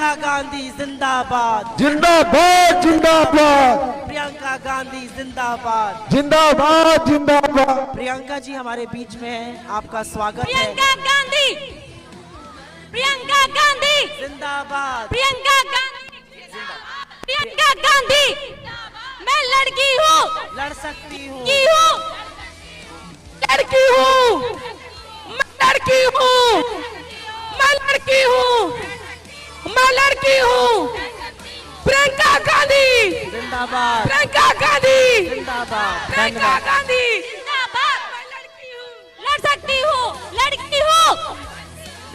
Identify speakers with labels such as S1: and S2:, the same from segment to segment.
S1: प्रियंका गांधी जिंदाबाद,
S2: जिंदाबाद जिंदाबाद,
S1: प्रियंका गांधी जिंदाबाद,
S2: जिंदाबाद जिंदाबाद।
S1: प्रियंका जी हमारे बीच में हैं, आपका स्वागत है।
S3: प्रियंका गांधी, प्रियंका गांधी
S1: जिंदाबाद,
S3: प्रियंका गांधी, प्रियंका गांधी। मैं लड़की हूँ,
S1: लड़ सकती हूँ,
S3: लड़की हूँ, मैं लड़की हूँ, मैं लड़की हूँ, मैं लड़की हूँ। प्रियंका गांधी
S1: जिंदाबाद,
S3: प्रियंका गांधी
S1: जिंदाबाद।
S3: प्रियंका
S1: धन्यवाद।
S3: गांधी जिंदाबाद। मैं लड़की हूँ, लड़ सकती हूँ, लड़की हूँ,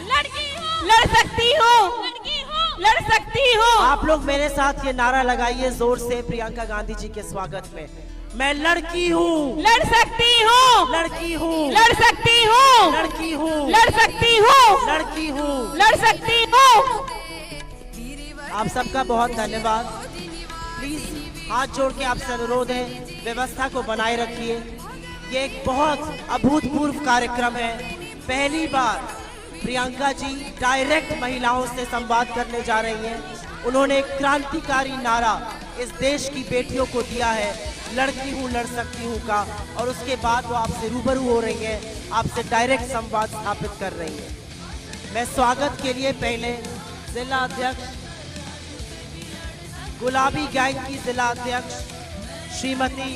S3: लड़की हूँ, लड़ सकती हूँ, लड़की हूँ, लड़ सकती हूँ।
S1: आप लोग मेरे साथ ये नारा लगाइए जोर से प्रियंका गांधी जी के स्वागत में। मैं लड़की हूँ,
S3: लड़ सकती हूँ,
S1: लड़की हूँ,
S3: लड़ सकती हूँ,
S1: लड़की हूँ,
S3: लड़ सकती हूँ,
S1: लड़की हूँ।
S3: लड़ सकती हूँ।
S1: आप सबका बहुत धन्यवाद। प्लीज हाथ जोड़ के आपसे अनुरोध है, व्यवस्था को बनाए रखिए। ये एक बहुत अभूतपूर्व कार्यक्रम है। पहली बार प्रियंका जी डायरेक्ट महिलाओं से संवाद करने जा रही हैं। उन्होंने एक क्रांतिकारी नारा इस देश की बेटियों को दिया है, लड़की हूँ लड़ सकती हूँ का, और उसके बाद वो आपसे रूबरू हो रही हैं, आपसे डायरेक्ट संवाद स्थापित कर रही हैं। मैं स्वागत के लिए पहले जिला अध्यक्ष गुलाबी गैंग की जिला अध्यक्ष श्रीमती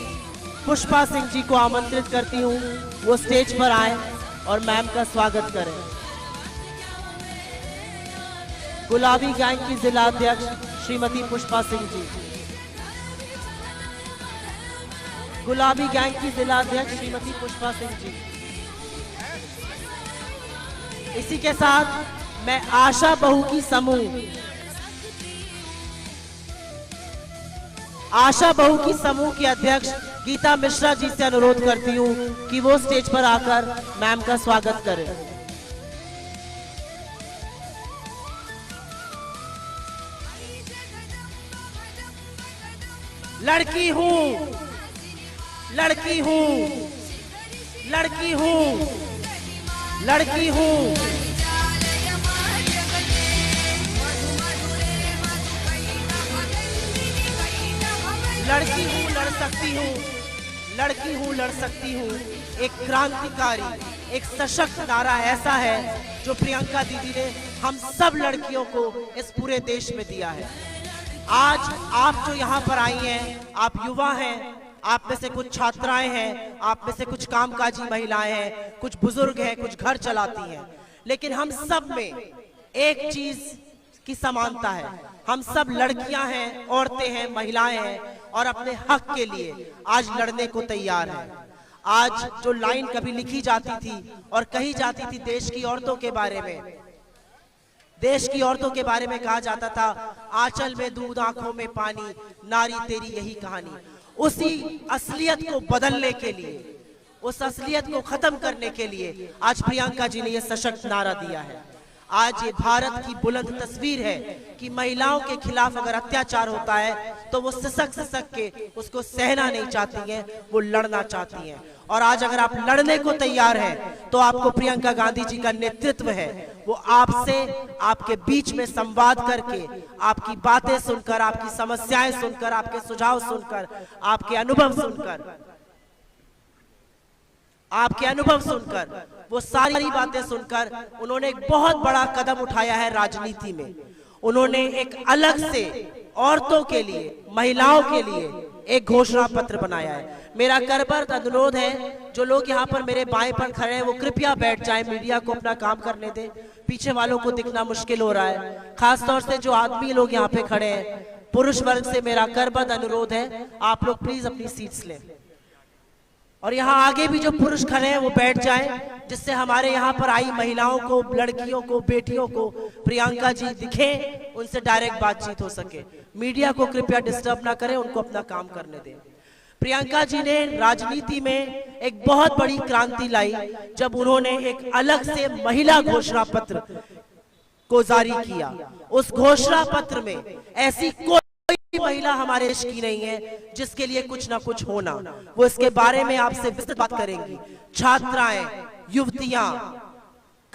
S1: पुष्पा सिंह जी को आमंत्रित करती हूँ, वो स्टेज पर आए और मैम का स्वागत करें। गुलाबी गैंग की जिला अध्यक्ष श्रीमती पुष्पा सिंह जी, गुलाबी गैंग की जिला अध्यक्ष श्रीमती पुष्पा सिंह जी। इसी के साथ मैं आशा बहू की समूह, आशा बहू की समूह की अध्यक्ष गीता मिश्रा जी से अनुरोध करती हूँ कि वो स्टेज पर आकर मैम का स्वागत करें। लड़की हूँ, लड़की हूँ, लड़की हूँ, लड़की हूँ। लड़की हूँ लड़ सकती हूँ, लड़की हूँ लड़ सकती हूँ। एक क्रांतिकारी, एक सशक्त नारा ऐसा है जो प्रियंका दीदी ने हम सब लड़कियों को इस पूरे देश में दिया है। आज आप जो यहाँ पर आई हैं, आप युवा हैं, आप में से कुछ छात्राएं हैं, आप में से कुछ कामकाजी महिलाएं हैं, कुछ बुजुर्ग हैं, कुछ घर चलाती हैं, लेकिन हम सब में एक चीज की समानता है। हम सब लड़कियां हैं, औरतें हैं, महिलाएं हैं और अपने हक के लिए आज लड़ने को तैयार हैं। आज जो लाइन कभी लिखी जाती थी और कही जाती थी देश की औरतों के बारे में, देश की औरतों के बारे में कहा जाता था, आंचल में दूध आंखों में पानी, नारी तेरी यही कहानी। उसी असलियत को बदलने के लिए, उस असलियत को खत्म करने के लिए आज प्रियंका जी ने यह सशक्त नारा दिया है। आज ये भारत की बुलंद तस्वीर है कि महिलाओं के खिलाफ अगर अत्याचार होता है तो वो सिसक के उसको सहना नहीं चाहती हैं, वो लड़ना चाहती हैं। और आज अगर आप लड़ने को तैयार हैं तो आपको प्रियंका गांधी जी का नेतृत्व है, वो आपसे, आपके बीच में संवाद करके, आपकी बातें सुनकर, आपकी समस्याएं सुनकर, आपके सुझाव सुनकर, आपके अनुभव सुनकर, आपके अनुभव सुनकर, वो सारी बातें सुनकर उन्होंने एक बहुत बड़ा कदम उठाया है राजनीति में। उन्होंने एक अलग से औरतों के लिए, महिलाओं के लिए एक घोषणा पत्र बनाया है। मेरा करबद्ध अनुरोध है, जो लोग यहाँ पर मेरे बाएं पर खड़े हैं वो कृपया बैठ जाएं, मीडिया को अपना काम करने दें। पीछे वालों को दिखना मुश्किल हो रहा है, खासतौर से जो आदमी लोग यहाँ पे खड़े हैं, पुरुष वर्ग से मेरा करबद्ध अनुरोध है, आप लोग प्लीज अपनी सीट्स लें। और यहाँ आगे भी जो पुरुष खड़े हैं वो बैठ जाएं, जिससे हमारे यहाँ पर आई महिलाओं को, लड़कियों को, बेटियों को प्रियंका जी दिखें, उनसे डायरेक्ट बातचीत हो सके। मीडिया को कृपया डिस्टर्ब ना करें, उनको अपना काम करने दें। प्रियंका जी ने राजनीति में एक बहुत बड़ी क्रांति लाई जब उन्होंने एक अलग से महिला घोषणा पत्र को जारी किया। उस घोषणा पत्र में ऐसी कोई महिला हमारे देश की नहीं है जिसके लिए कुछ ना कुछ होना। वो इसके बारे में आपसे विस्तृत बात करेंगी। छात्राएं, युवतियां,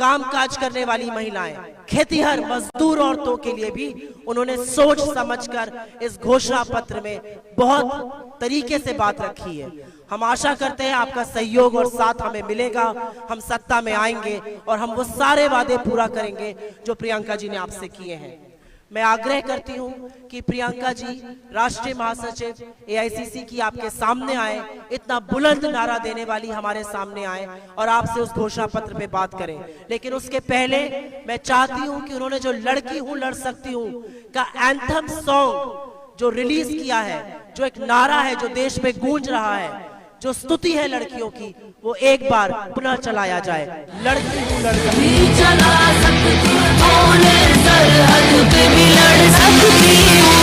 S1: कामकाज करने वाली महिलाएं, खेतीहर मजदूर औरतों के लिए भी उन्होंने सोच समझकर इस घोषणा पत्र में बहुत तरीके से बात रखी है। हम आशा करते हैं आपका सहयोग और साथ हमें मिलेगा, हम सत्ता में आएंगे और हम वो सारे वादे पूरा करेंगे जो प्रियंका जी ने आपसे किए हैं। मैं आग्रह करती हूं कि प्रियंका जी राष्ट्रीय महासचिव एआईसीसी की आपके सामने आए, इतना बुलंद नारा देने वाली हमारे सामने आए और आपसे उस घोषणा पत्र पे बात करें। लेकिन उसके पहले मैं चाहती हूं कि उन्होंने जो लड़की हूं लड़ सकती हूं का एंथम सॉन्ग जो रिलीज किया है, जो एक नारा है जो देश में गूंज रहा है, जो स्तुति है लड़कियों की, वो एक बार पुनः चलाया जाए। लड़की हूं लड़ सकती हूं,
S4: चला सकती हूं, सरहद पे भी लड़ सकती हूं।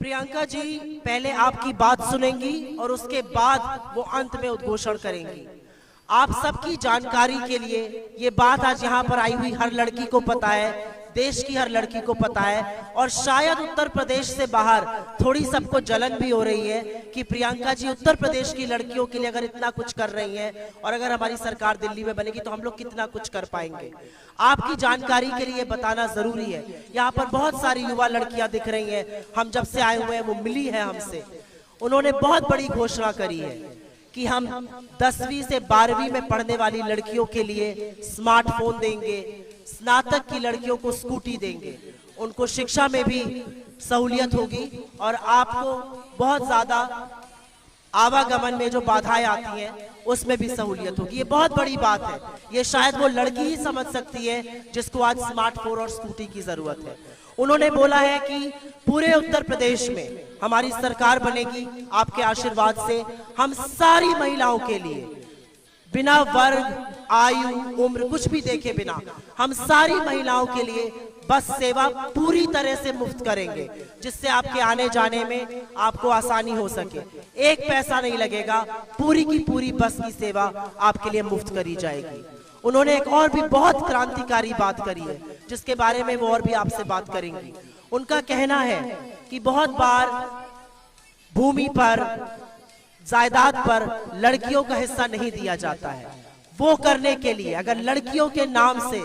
S1: प्रियंका जी पहले आपकी बात सुनेंगी और उसके बाद वो अंत में उद्घोषण करेंगी। आप सबकी जानकारी के लिए ये बात आज यहाँ पर आई हुई हर लड़की को पता है, देश की हर लड़की को पता है और शायद उत्तर प्रदेश से बाहर थोड़ी सबको जलन भी हो रही है कि प्रियंका जी उत्तर प्रदेश की लड़कियों के लिए अगर इतना कुछ कर रही हैं और अगर हमारी सरकार दिल्ली में बनेगी तो हम लोग कितना कुछ कर पाएंगे। आपकी जानकारी के लिए बताना जरूरी है, यहाँ पर बहुत सारी युवा लड़कियां दिख रही हैं, हम जब से आए हुए हैं वो मिली है हमसे। उन्होंने बहुत बड़ी घोषणा करी है कि हम 10वीं से 12वीं में पढ़ने वाली लड़कियों के लिए स्मार्टफोन देंगे, स्नातक की लड़कियों को स्कूटी देंगे, उनको शिक्षा में भी सहूलियत होगी और आपको बहुत ज्यादा आवागमन में जो बाधाएं आती हैं उसमें भी सहूलियत होगी। ये बहुत बड़ी बात है, ये शायद वो लड़की ही समझ सकती है जिसको आज स्मार्टफोन और स्कूटी की जरूरत है। उन्होंने बोला है कि पूरे उत्तर प्रदेश में हमारी सरकार बनेगी आपके आशीर्वाद से, हम सारी महिलाओं के लिए बिना वर्ग, आयु, उम्र कुछ भी देखे बिना हम सारी महिलाओं के लिए बस सेवा पूरी तरह से मुफ्त करेंगे, जिससे आपके आने जाने में आपको आसानी हो सके। एक पैसा नहीं लगेगा, पूरी की पूरी बस की सेवा आपके लिए मुफ्त करी जाएगी। उन्होंने एक और भी बहुत क्रांतिकारी बात करी है जिसके बारे में वो और भी आपसे बात करेंगी। उनका कहना है कि बहुत बार भूमि पर, जायदाद पर लड़कियों का हिस्सा नहीं दिया जाता है। वो करने के लिए अगर लड़कियों के नाम से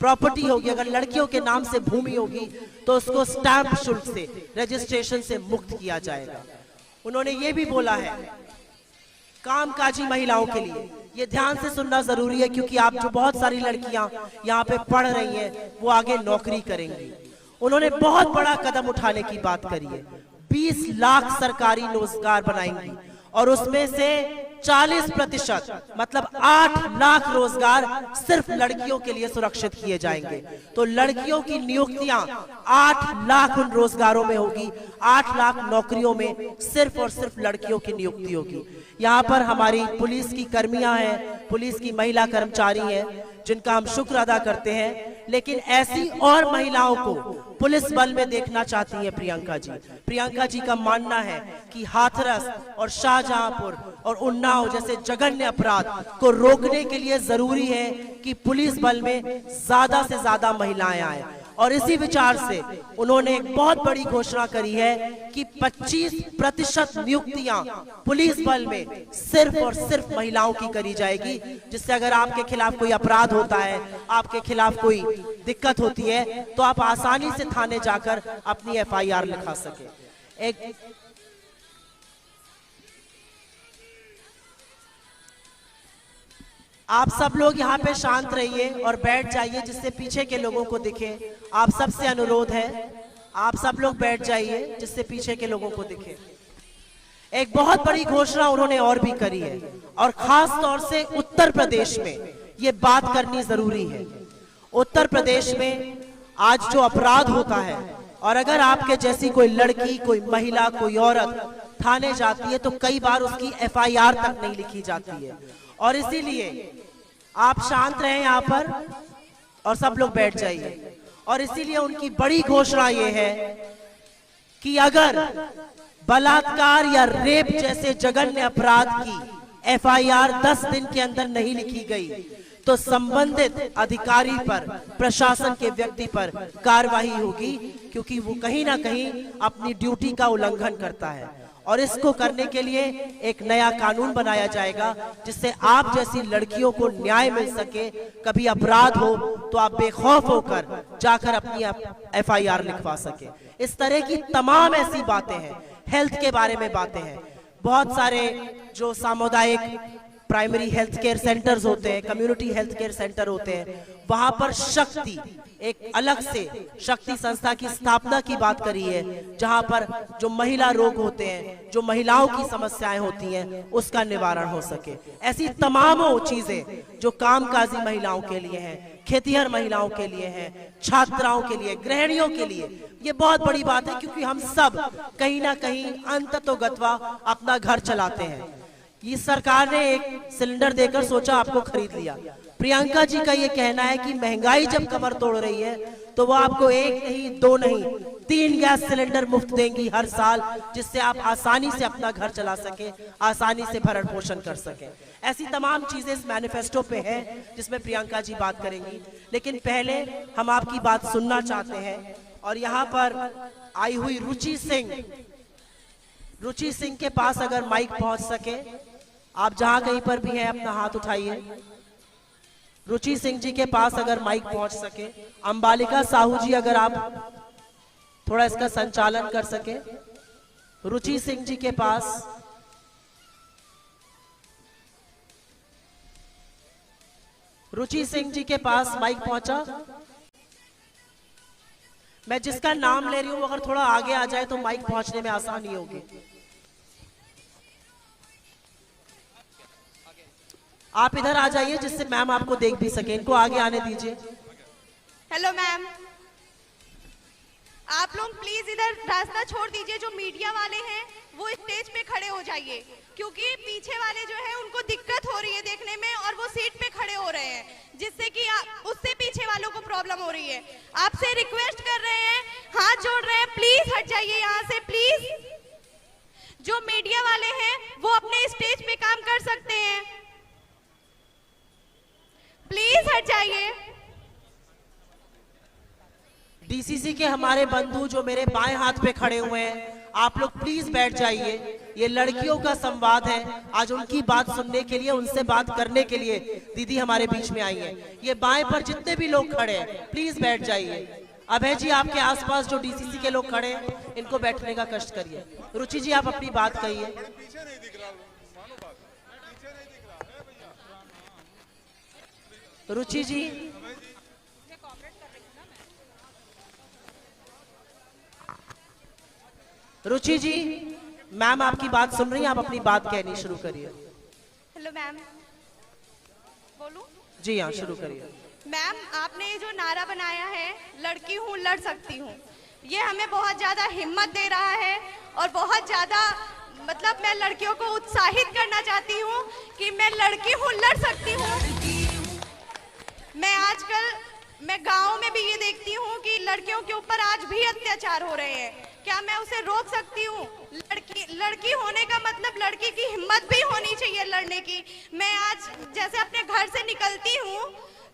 S1: प्रॉपर्टी होगी, अगर लड़कियों के नाम से भूमि होगी तो उसको स्टैंप शुल्क से, रजिस्ट्रेशन से मुक्त किया जाएगा। उन्होंने ये भी बोला है कामकाजी महिलाओं के लिए, ये ध्यान से सुनना जरूरी है क्योंकि आप जो बहुत सारी लड़कियां यहाँ पे पढ़ रही हैं वो आगे नौकरी करेंगी। उन्होंने बहुत बड़ा कदम उठाने की बात करी है, 20 लाख सरकारी रोजगार बनाएंगी और उसमें से 40% मतलब 8 लाख रोजगार सिर्फ लड़कियों के लिए सुरक्षित किए जाएंगे। तो लड़कियों की नियुक्तियां 8 लाख उन रोजगारों में होगी, 8 लाख नौकरियों में सिर्फ और सिर्फ लड़कियों की नियुक्ति होगी। यहाँ पर हमारी पुलिस की कर्मियां हैं, पुलिस की महिला कर्मचारी हैं जिनका हम शुक्र अदा करते हैं, लेकिन ऐसी और महिलाओं को पुलिस बल में देखना चाहती हैं प्रियंका जी। प्रियंका जी का मानना है कि हाथरस और शाहजहांपुर और उन्नाव जैसे जघन्य अपराध को रोकने के लिए जरूरी है कि पुलिस बल में ज्यादा से ज्यादा महिलाएं आए और इसी विचार से उन्होंने एक बहुत बड़ी घोषणा करी है कि 25% नियुक्तियां पुलिस बल में सिर्फ और सिर्फ महिलाओं की करी जाएगी, जिससे अगर आपके खिलाफ कोई अपराध होता है, आपके खिलाफ कोई दिक्कत होती है तो आप आसानी से थाने जाकर अपनी FIR लिखा सके। एक आप सब लोग यहाँ पे शांत रहिए और बैठ जाइए जिससे पीछे के लोगों को दिखे। आप सबसे अनुरोध है, आप सब लोग बैठ जाइए जिससे पीछे के लोगों को दिखे। एक बहुत बड़ी घोषणा उन्होंने और भी करी है और खास तौर से उत्तर प्रदेश में ये बात करनी जरूरी है। उत्तर प्रदेश में आज जो अपराध होता है और अगर आपके जैसी कोई लड़की, कोई महिला, कोई औरत थाने जाती है तो कई बार उसकी FIR तक नहीं लिखी जाती है। और इसीलिए आप शांत रहें यहाँ पर और सब लोग बैठ जाइए। और इसीलिए उनकी बड़ी घोषणा ये है कि अगर बलात्कार या रेप जैसे जघन्य अपराध की FIR 10 दिन के अंदर नहीं लिखी गई तो संबंधित अधिकारी पर, प्रशासन के व्यक्ति पर कार्रवाई होगी, क्योंकि वो कहीं ना कहीं अपनी ड्यूटी का उल्लंघन करता है। और इसको करने के लिए एक नया कानून बनाया जाएगा जिससे आप जैसी लड़कियों को न्याय मिल सके। कभी अपराध हो तो आप बेखौफ होकर जाकर अपनी FIR लिखवा सके। इस तरह की तमाम ऐसी बातें हैं। हेल्थ के बारे में बातें हैं। बहुत सारे जो सामुदायिक प्राइमरी हेल्थ केयर सेंटर्स होते हैं, कम्युनिटी हेल्थ केयर सेंटर होते हैं, वहां पर शक्ति, एक अलग से शक्ति संस्था की स्थापना की बात करी है, जहां पर जो महिला रोग होते हैं, जो महिलाओं की समस्याएं होती हैं, उसका निवारण हो सके। ऐसी तमामों चीजें जो कामकाजी महिलाओं के लिए हैं, खेतीहर महिलाओं के लिए हैं, छात्राओं के लिए, गृहिणियों के लिए, ये बहुत बड़ी बात है, क्योंकि हम सब कहीं ना कहीं अंततोगत्वा अपना घर चलाते हैं। इस सरकार ने एक सिलेंडर देकर सोचा आपको खरीद लिया। प्रियंका जी का ये कहना है कि महंगाई जब कमर तोड़ रही है तो वो आपको 1 नहीं, 2 नहीं, 3 गैस सिलेंडर मुफ्त देंगी हर साल, जिससे आप आसानी से अपना घर चला सके, आसानी से भरण पोषण कर सके। ऐसी तमाम चीजें इस मैनिफेस्टो पे है जिसमें प्रियंका जी बात करेंगी। लेकिन पहले हम आपकी बात सुनना चाहते हैं और यहाँ पर आई हुई रुचि सिंह के पास अगर माइक पहुंच सके, आप जहां कहीं पर भी हैं अपना हाथ उठाइए। रुचि सिंह जी के पास अगर माइक पहुंच सके। अंबालिका साहू जी अगर आप थोड़ा इसका संचालन कर सके। रुचि सिंह जी के पास, रुचि सिंह जी के पास माइक पहुंचा। मैं जिसका नाम ले रही हूं अगर थोड़ा आगे आ जाए तो माइक पहुंचने में आसानी होगी। आप इधर आ जाइए जिससे मैम आपको देख भी सके। इनको आगे आने दीजिए।
S5: हेलो मैम, आप लोग प्लीज इधर रास्ता छोड़ दीजिए। जो मीडिया वाले हैं वो स्टेज पे खड़े हो जाइए, क्योंकि पीछे वाले जो है उनको दिक्कत हो रही है देखने में और वो सीट पे खड़े हो रहे हैं, जिससे कि उससे पीछे वालों को प्रॉब्लम हो रही है। आपसे रिक्वेस्ट कर रहे हैं, हाथ जोड़ रहे हैं, प्लीज हट जाइए यहाँ से प्लीज। जो मीडिया वाले हैं वो अपने स्टेज पे काम कर सकते हैं, प्लीज हट जाइए।
S1: डीसीसी के हमारे बंधु जो मेरे बाएं हाथ पे खड़े हुए हैं, आप लोग प्लीज बैठ जाइए। ये लड़कियों का संवाद है, आज उनकी बात सुनने के लिए, उनसे बात करने के लिए दीदी हमारे बीच में आई है। ये बाएं पर जितने भी लोग खड़े हैं प्लीज बैठ जाइए। अभय जी, आपके आसपास जो डीसीसी के लोग खड़े हैं इनको बैठने का कष्ट करिए। रुचि जी, आप अपनी बात कहिए। रुचि जी, रुचि जी, मैम आपकी बात सुन रही हैं, आप अपनी बात कहनी शुरू करिए।
S5: हेलो मैम, बोलूं?
S1: जी हाँ, शुरू करिए।
S5: मैम, आपने जो नारा बनाया है, लड़की हूँ लड़ सकती हूँ, ये हमें बहुत ज्यादा हिम्मत दे रहा है और बहुत ज्यादा मतलब मैं लड़कियों को उत्साहित करना चाहती हूँ कि मैं लड़की हूँ लड़ सकती हूँ। मैं आजकल गांव में भी ये देखती हूँ कि लड़कियों के ऊपर आज भी अत्याचार हो रहे हैं। क्या मैं उसे रोक सकती हूँ? लड़की होने का मतलब लड़की की हिम्मत भी होनी चाहिए लड़ने की। मैं आज जैसे अपने घर से निकलती हूँ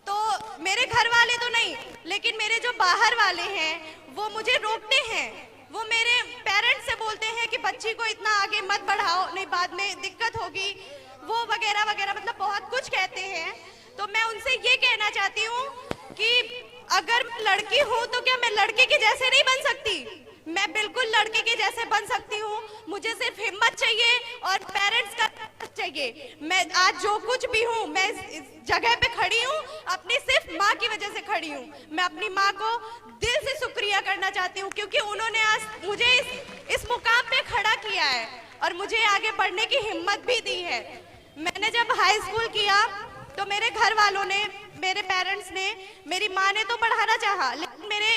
S5: तो मेरे घर वाले तो नहीं, लेकिन मेरे जो बाहर वाले हैं वो मुझे रोकते हैं। वो मेरे पेरेंट्स से बोलते हैं कि बच्ची को इतना आगे मत बढ़ाओ, नहीं बाद में दिक्कत होगी, वो वगैरह वगैरह, मतलब बहुत कुछ कहते हैं। तो मैं उनसे ये कहना चाहती हूँ कि अगर मैं लड़की हूँ तो क्या मैं लड़के के जैसे नहीं बन सकती? मैं बिल्कुल लड़के के जैसे बन सकती हूँ। मुझे सिर्फ हिम्मत चाहिए और पेरेंट्स का चाहिए। मैं आज जो कुछ भी हूँ, मैं इस जगह पे खड़ी हूँ, अपनी सिर्फ माँ की वजह से खड़ी हूँ। मैं अपनी माँ को दिल से शुक्रिया करना चाहती हूँ, क्योंकि उन्होंने आज मुझे इस मुकाम पे खड़ा किया है और मुझे आगे बढ़ने की हिम्मत भी दी है। मैंने जब हाई स्कूल किया तो मेरे घर वालों ने, मेरे पेरेंट्स ने, मेरी माँ ने तो पढ़ाना चाहा, लेकिन मेरे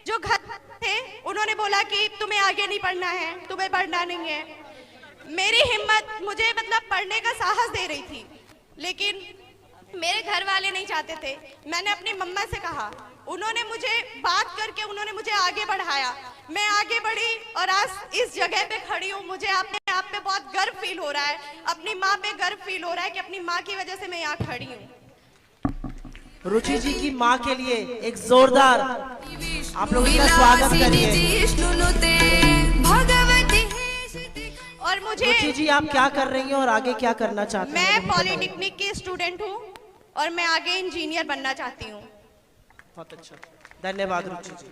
S5: जो घर थे उन्होंने बोला कि तुम्हें आगे नहीं पढ़ना है, तुम्हें पढ़ना नहीं है। मेरी हिम्मत मुझे मतलब पढ़ने का साहस दे रही थी, लेकिन मेरे घर वाले नहीं चाहते थे। मैंने अपनी मम्मा से कहा, उन्होंने मुझे बात करके उन्होंने मुझे आगे बढ़ाया। मैं आगे बढ़ी और आज इस जगह पे खड़ी हूँ। मुझे अपने आप पे बहुत गर्व फील हो रहा है, अपनी माँ पे गर्व फील हो रहा है कि अपनी माँ की वजह से मैं यहाँ खड़ी हूँ।
S1: रुचि जी की माँ के लिए एक जोरदार आप लोग इनका स्वागत करिए।
S5: और मुझे,
S1: रुचि जी आप क्या कर रही हैं और आगे क्या करना चाहती हैं?
S5: मैं पॉलिटेक्निक की स्टूडेंट हूँ और मैं आगे इंजीनियर बनना चाहती हूँ।
S1: बहुत अच्छा, धन्यवाद रुचि जी।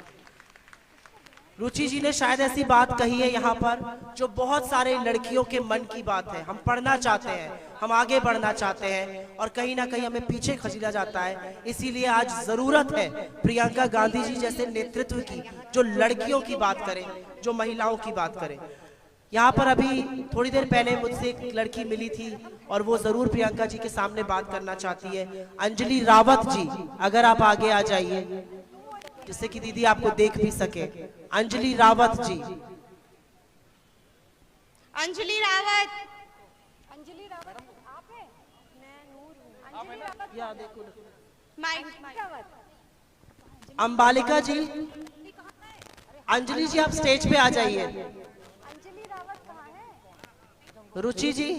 S1: रुचि जी ने शायद ऐसी बात कही है यहाँ पर जो बहुत सारे लड़कियों के मन की बात है। हम पढ़ना चाहते हैं, हम आगे बढ़ना चाहते हैं और कहीं ना कहीं हमें पीछे खसीटा जाता है। इसीलिए आज जरूरत है प्रियंका गांधी जी जैसे नेतृत्व की, जो लड़कियों की बात करें, जो महिलाओं की बात करें। यहाँ पर अभी थोड़ी देर पहले मुझसे एक लड़की मिली थी और वो जरूर प्रियंका जी के सामने बात करना चाहती है। अंजलि रावत जी, अगर आप आगे आ जाइए जिससे कि दीदी आपको देख भी सके। अंजलि रावत जी।
S5: अंजलि रावत,
S3: आप हैं? मैं नूर हूँ। अंजलि रावत।
S1: या देखो
S5: अंबालिका
S1: जी, अंजलि जी आप स्टेज पे आ जाइए।
S3: अंजलि रावत कहाँ है?
S1: रुचि जी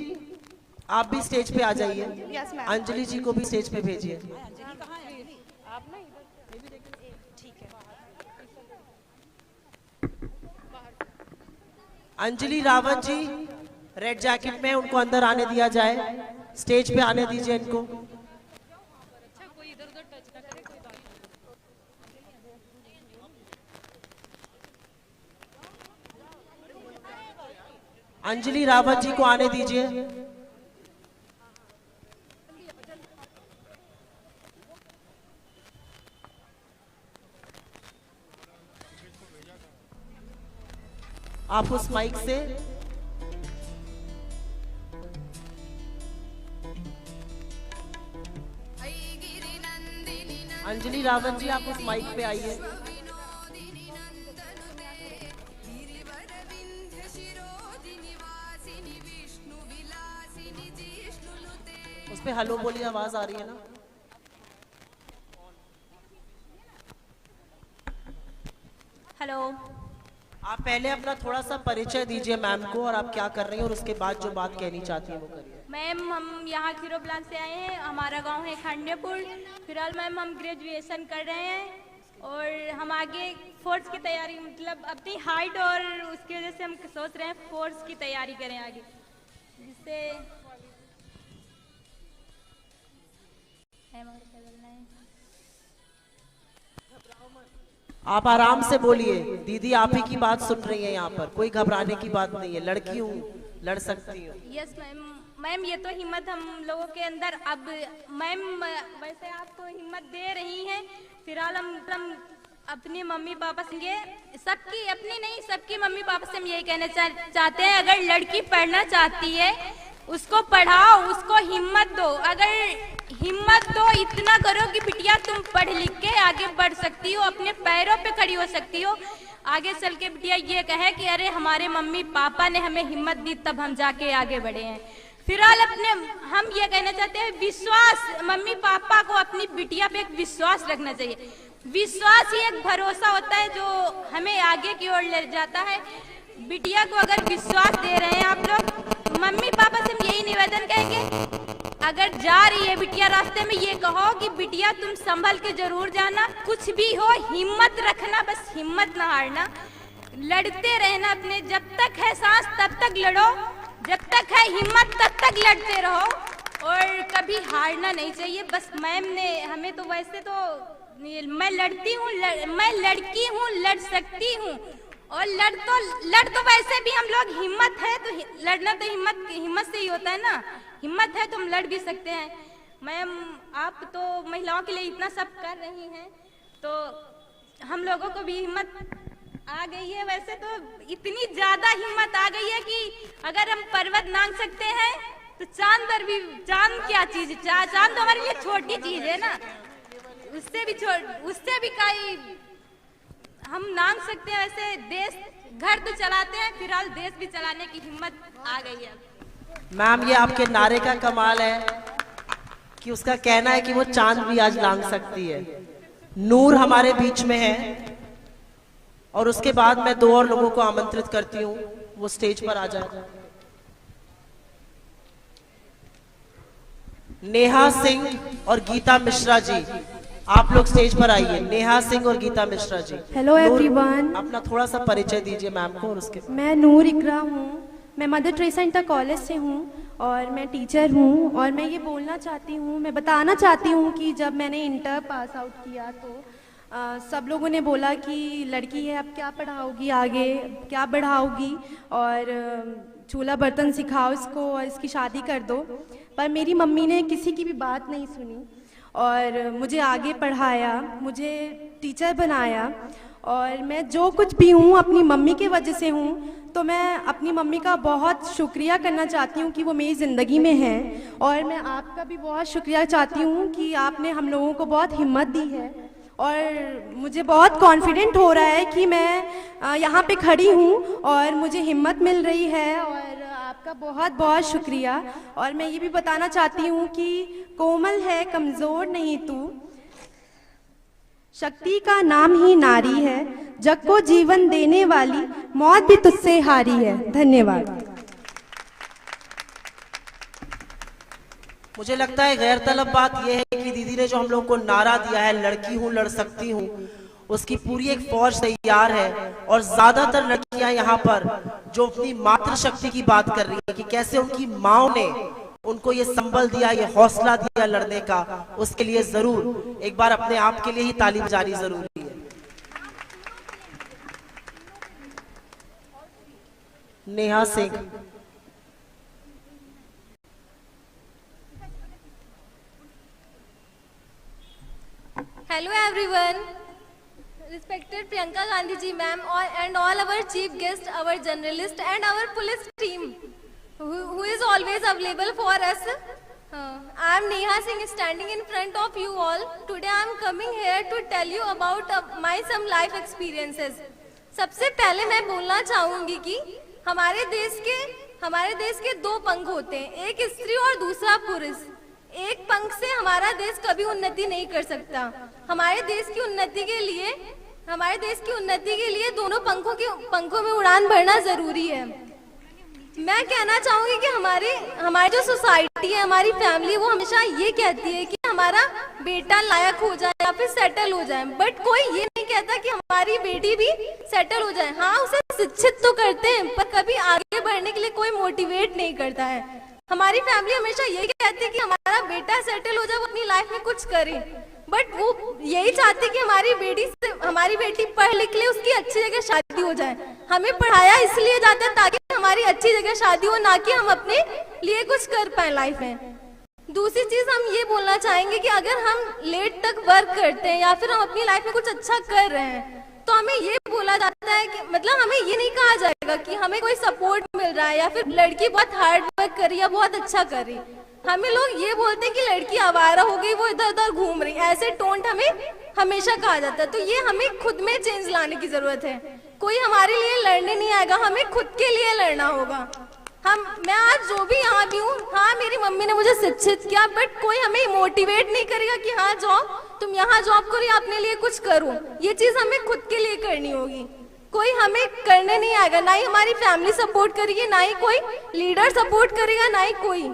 S1: आप भी स्टेज पे आ जाइए।
S5: Yes ma'am.
S1: अंजलि जी को भी स्टेज पे भेजिए। अंजलि रावत जी रेड जैकेट में, उनको अंदर आने दिया जाए, स्टेज पे आने दीजिए इनको। अंजलि रावत जी को आने दीजिए। आप उस माइक से अंजलि रावत जी आप उस माइक पे आइए। उस पे हेलो बोलिए, आवाज आ रही है ना?
S3: हेलो।
S1: आप पहले अपना थोड़ा सा परिचय दीजिए मैम को, और आप क्या कर रही हैं और उसके बाद जो बात कहनी चाहती है वो करिए।
S3: मैम हम यहाँ खीरो ब्लॉक से आए हैं, हमारा गांव है खांडेपुर। फिलहाल मैम हम ग्रेजुएशन कर रहे हैं और हम आगे फोर्स की तैयारी, मतलब अपनी हाइट और उसकी वजह से हम सोच रहे हैं फोर्स की तैयारी करें आगे, जिससे
S1: आप आराम से बोलिए, दीदी आप ही की बात सुन रही है। यहाँ पर कोई घबराने की बात नहीं है, लड़की हूँ, लड़ सकती हूँ।
S3: Yes ma'am. मैम ये तो हिम्मत हम लोगों के अंदर, अब मैम वैसे आपको हिम्मत दे रही हैं। फिलहाल हम अपने मम्मी पापा से, सबकी अपनी नहीं सबकी मम्मी पापा से हम यही कहना चाहते हैं, अगर लड़की पढ़ना चाहती है उसको पढ़ाओ, उसको हिम्मत दो। अगर हिम्मत दो, इतना करो कि बिटिया तुम पढ़ लिख के आगे बढ़ सकती हो, अपने पैरों पे खड़ी हो सकती हो। आगे चल के बिटिया ये कहे कि अरे हमारे मम्मी पापा ने हमें हिम्मत दी तब हम जाके आगे बढ़े हैं। फिलहाल अपने हम ये कहना चाहते हैं, विश्वास, मम्मी पापा को अपनी बिटिया पे एक विश्वास रखना चाहिए। विश्वास ही एक भरोसा होता है जो हमें आगे की ओर ले जाता है। बिटिया को अगर विश्वास दे रहे हैं आप लोग, मम्मी पापा से हम यही निवेदन कहेंगे, अगर जा रही है बिटिया रास्ते में, ये कहो कि बिटिया तुम संभल के जरूर जाना, कुछ भी हो हिम्मत रखना, बस हिम्मत ना हारना, लड़ते रहना अपने, जब तक है सांस तब तक लड़ो, जब तक है हिम्मत तब तक लड़ते रहो और कभी हारना नहीं चाहिए। बस मैम ने हमें तो वैसे तो मैं लड़ती हूँ, मैं लड़की हूँ, लड़ सकती हूँ और लड़ तो वैसे भी हम लोग हिम्मत है तो लड़ना तो हिम्मत से ही होता है ना। हिम्मत है तो हम लड़ भी सकते हैं। मैम आप तो महिलाओं के लिए इतना सब कर रही हैं, तो हम लोगों को भी हिम्मत आ गई है। वैसे तो इतनी ज्यादा हिम्मत आ गई है कि अगर हम पर्वत नांग सकते हैं तो चांद पर भी, चांद क्या चीज, चांद तो हमारे लिए छोटी चीज है ना, उससे भी कई हम नांग सकते हैं। वैसे देश घर तो चलाते हैं, फिलहाल देश भी चलाने की हिम्मत आ गई है।
S1: मैम ये आपके नारे का कमाल है कि उसका कहना है कि वो चांद भी आज लांग सकती है। नूर हमारे बीच में है और उसके बाद मैं 2 और लोगों को आमंत्रित करती हूँ, वो स्टेज पर आ जाए। नेहा सिंह और गीता मिश्रा जी, आप लोग स्टेज पर आइए। नेहा सिंह और गीता मिश्रा जी।
S6: हेलो एवरीवन,
S1: अपना थोड़ा सा परिचय दीजिए मैम को। और उसके
S6: मैं नूर इकरा हूँ, मैं मदर टेरेसा इंटर कॉलेज से हूँ और मैं टीचर हूँ। और मैं ये बोलना चाहती हूँ, मैं बताना चाहती हूँ कि जब मैंने इंटर पास आउट किया तो सब लोगों ने बोला कि लड़की है, अब क्या पढ़ाओगी आगे, क्या बढ़ाओगी, और चूल्हा बर्तन सिखाओ इसको और इसकी शादी कर दो। पर मेरी मम्मी ने किसी की भी बात नहीं सुनी और मुझे आगे पढ़ाया, मुझे टीचर बनाया। और मैं जो कुछ भी हूँ अपनी मम्मी के वजह से हूँ। तो मैं अपनी मम्मी का बहुत शुक्रिया करना चाहती हूँ कि वो मेरी ज़िंदगी में हैं। और मैं आपका भी बहुत शुक्रिया चाहती हूँ कि आपने हम लोगों को बहुत हिम्मत दी है। और मुझे बहुत कॉन्फिडेंट हो रहा है कि मैं यहाँ पे खड़ी हूँ और मुझे हिम्मत मिल रही है। और आपका बहुत बहुत शुक्रिया। और मैं ये भी बताना चाहती हूँ कि कोमल है, कमज़ोर नहीं तू, शक्ति का नाम ही नारी है, जग को जीवन देने वाली, मौत भी तुझसे हारी है। धन्यवाद।
S1: मुझे लगता है गैरतलब बात यह है कि दीदी ने जो हम लोग को नारा दिया है, लड़की हूँ लड़ सकती हूँ, उसकी पूरी एक फौज तैयार है। और ज्यादातर लड़कियां यहाँ पर जो अपनी मातृशक्ति की बात कर रही है कि कैसे उनकी माओ ने उनको ये संबल दिया, ये हौसला दिया लड़ने का, उसके लिए जरूर एक बार अपने आप के लिए ही ताली बजानी जरूरी है। Neha Singh.
S7: Hello everyone, respected Priyanka Gandhi ji ma'am and all our chief guests, our journalist and our police team who is always available for us. I am Neha Singh standing in front of you all. Today I am coming here to tell you about my some life experiences. सबसे पहले मैं बोलना चाहूँगी कि हमारे देश के 2 पंख होते हैं, एक स्त्री और दूसरा पुरुष। एक पंख से हमारा देश कभी उन्नति नहीं कर सकता। हमारे देश की उन्नति के लिए दोनों पंखों में उड़ान भरना जरूरी है। मैं कहना चाहूंगी कि हमारी जो सोसाइटी है, हमारी फैमिली, वो हमेशा ये कहती है कि हमारा बेटा लायक हो जाए या फिर सेटल हो जाए, बट कोई ये नहीं कहता कि हमारी बेटी भी सेटल हो जाए। हाँ, उसे शिक्षित तो करते हैं पर कभी आगे बढ़ने के लिए कोई मोटिवेट नहीं करता है। हमारी फैमिली हमेशा यही कहती है कि हमारा बेटा सेटल हो जाए, वो अपनी लाइफ में कुछ करे, बट वो यही चाहती है कि हमारी बेटी पढ़ लिख ले, उसकी अच्छी जगह शादी हो जाए। हमें पढ़ाया इसलिए जाता है ताकि हमारी अच्छी जगह शादी हो, ना कि हम अपने लिए कुछ कर पाए लाइफ में। दूसरी चीज हम ये बोलना चाहेंगे कि अगर हम लेट तक वर्क करते हैं या फिर हम अपनी लाइफ में कुछ अच्छा कर रहे हैं तो हमें ये बोला जाता है कि मतलब हमें ये नहीं कहा जाएगा कि हमें कोई सपोर्ट मिल रहा है या फिर लड़की बहुत हार्ड वर्क कर रही है, बहुत अच्छा कर रही। हमें लोग ये बोलते हैं कि लड़की आवारा हो गई, वो इधर उधर घूम रही, ऐसे टोंट हमें हमेशा कहा जाता है। तो ये हमें खुद में चेंज लाने की जरूरत है। कोई हमारे लिए लड़ने नहीं आएगा, हमें खुद के लिए लड़ना होगा। मैं आज जो भी यहाँ भी हूँ, हाँ मेरी मम्मी ने मुझे शिक्षित किया, बट कोई हमें मोटिवेट नहीं करेगा कि हाँ जाओ तुम यहाँ जॉब करो या अपने लिए कुछ करो। ये चीज हमें खुद के लिए करनी होगी, कोई हमें करने नहीं आएगा। ना ही हमारी फैमिली सपोर्ट करेगी, ना ही कोई लीडर सपोर्ट करेगा, ना ही कोई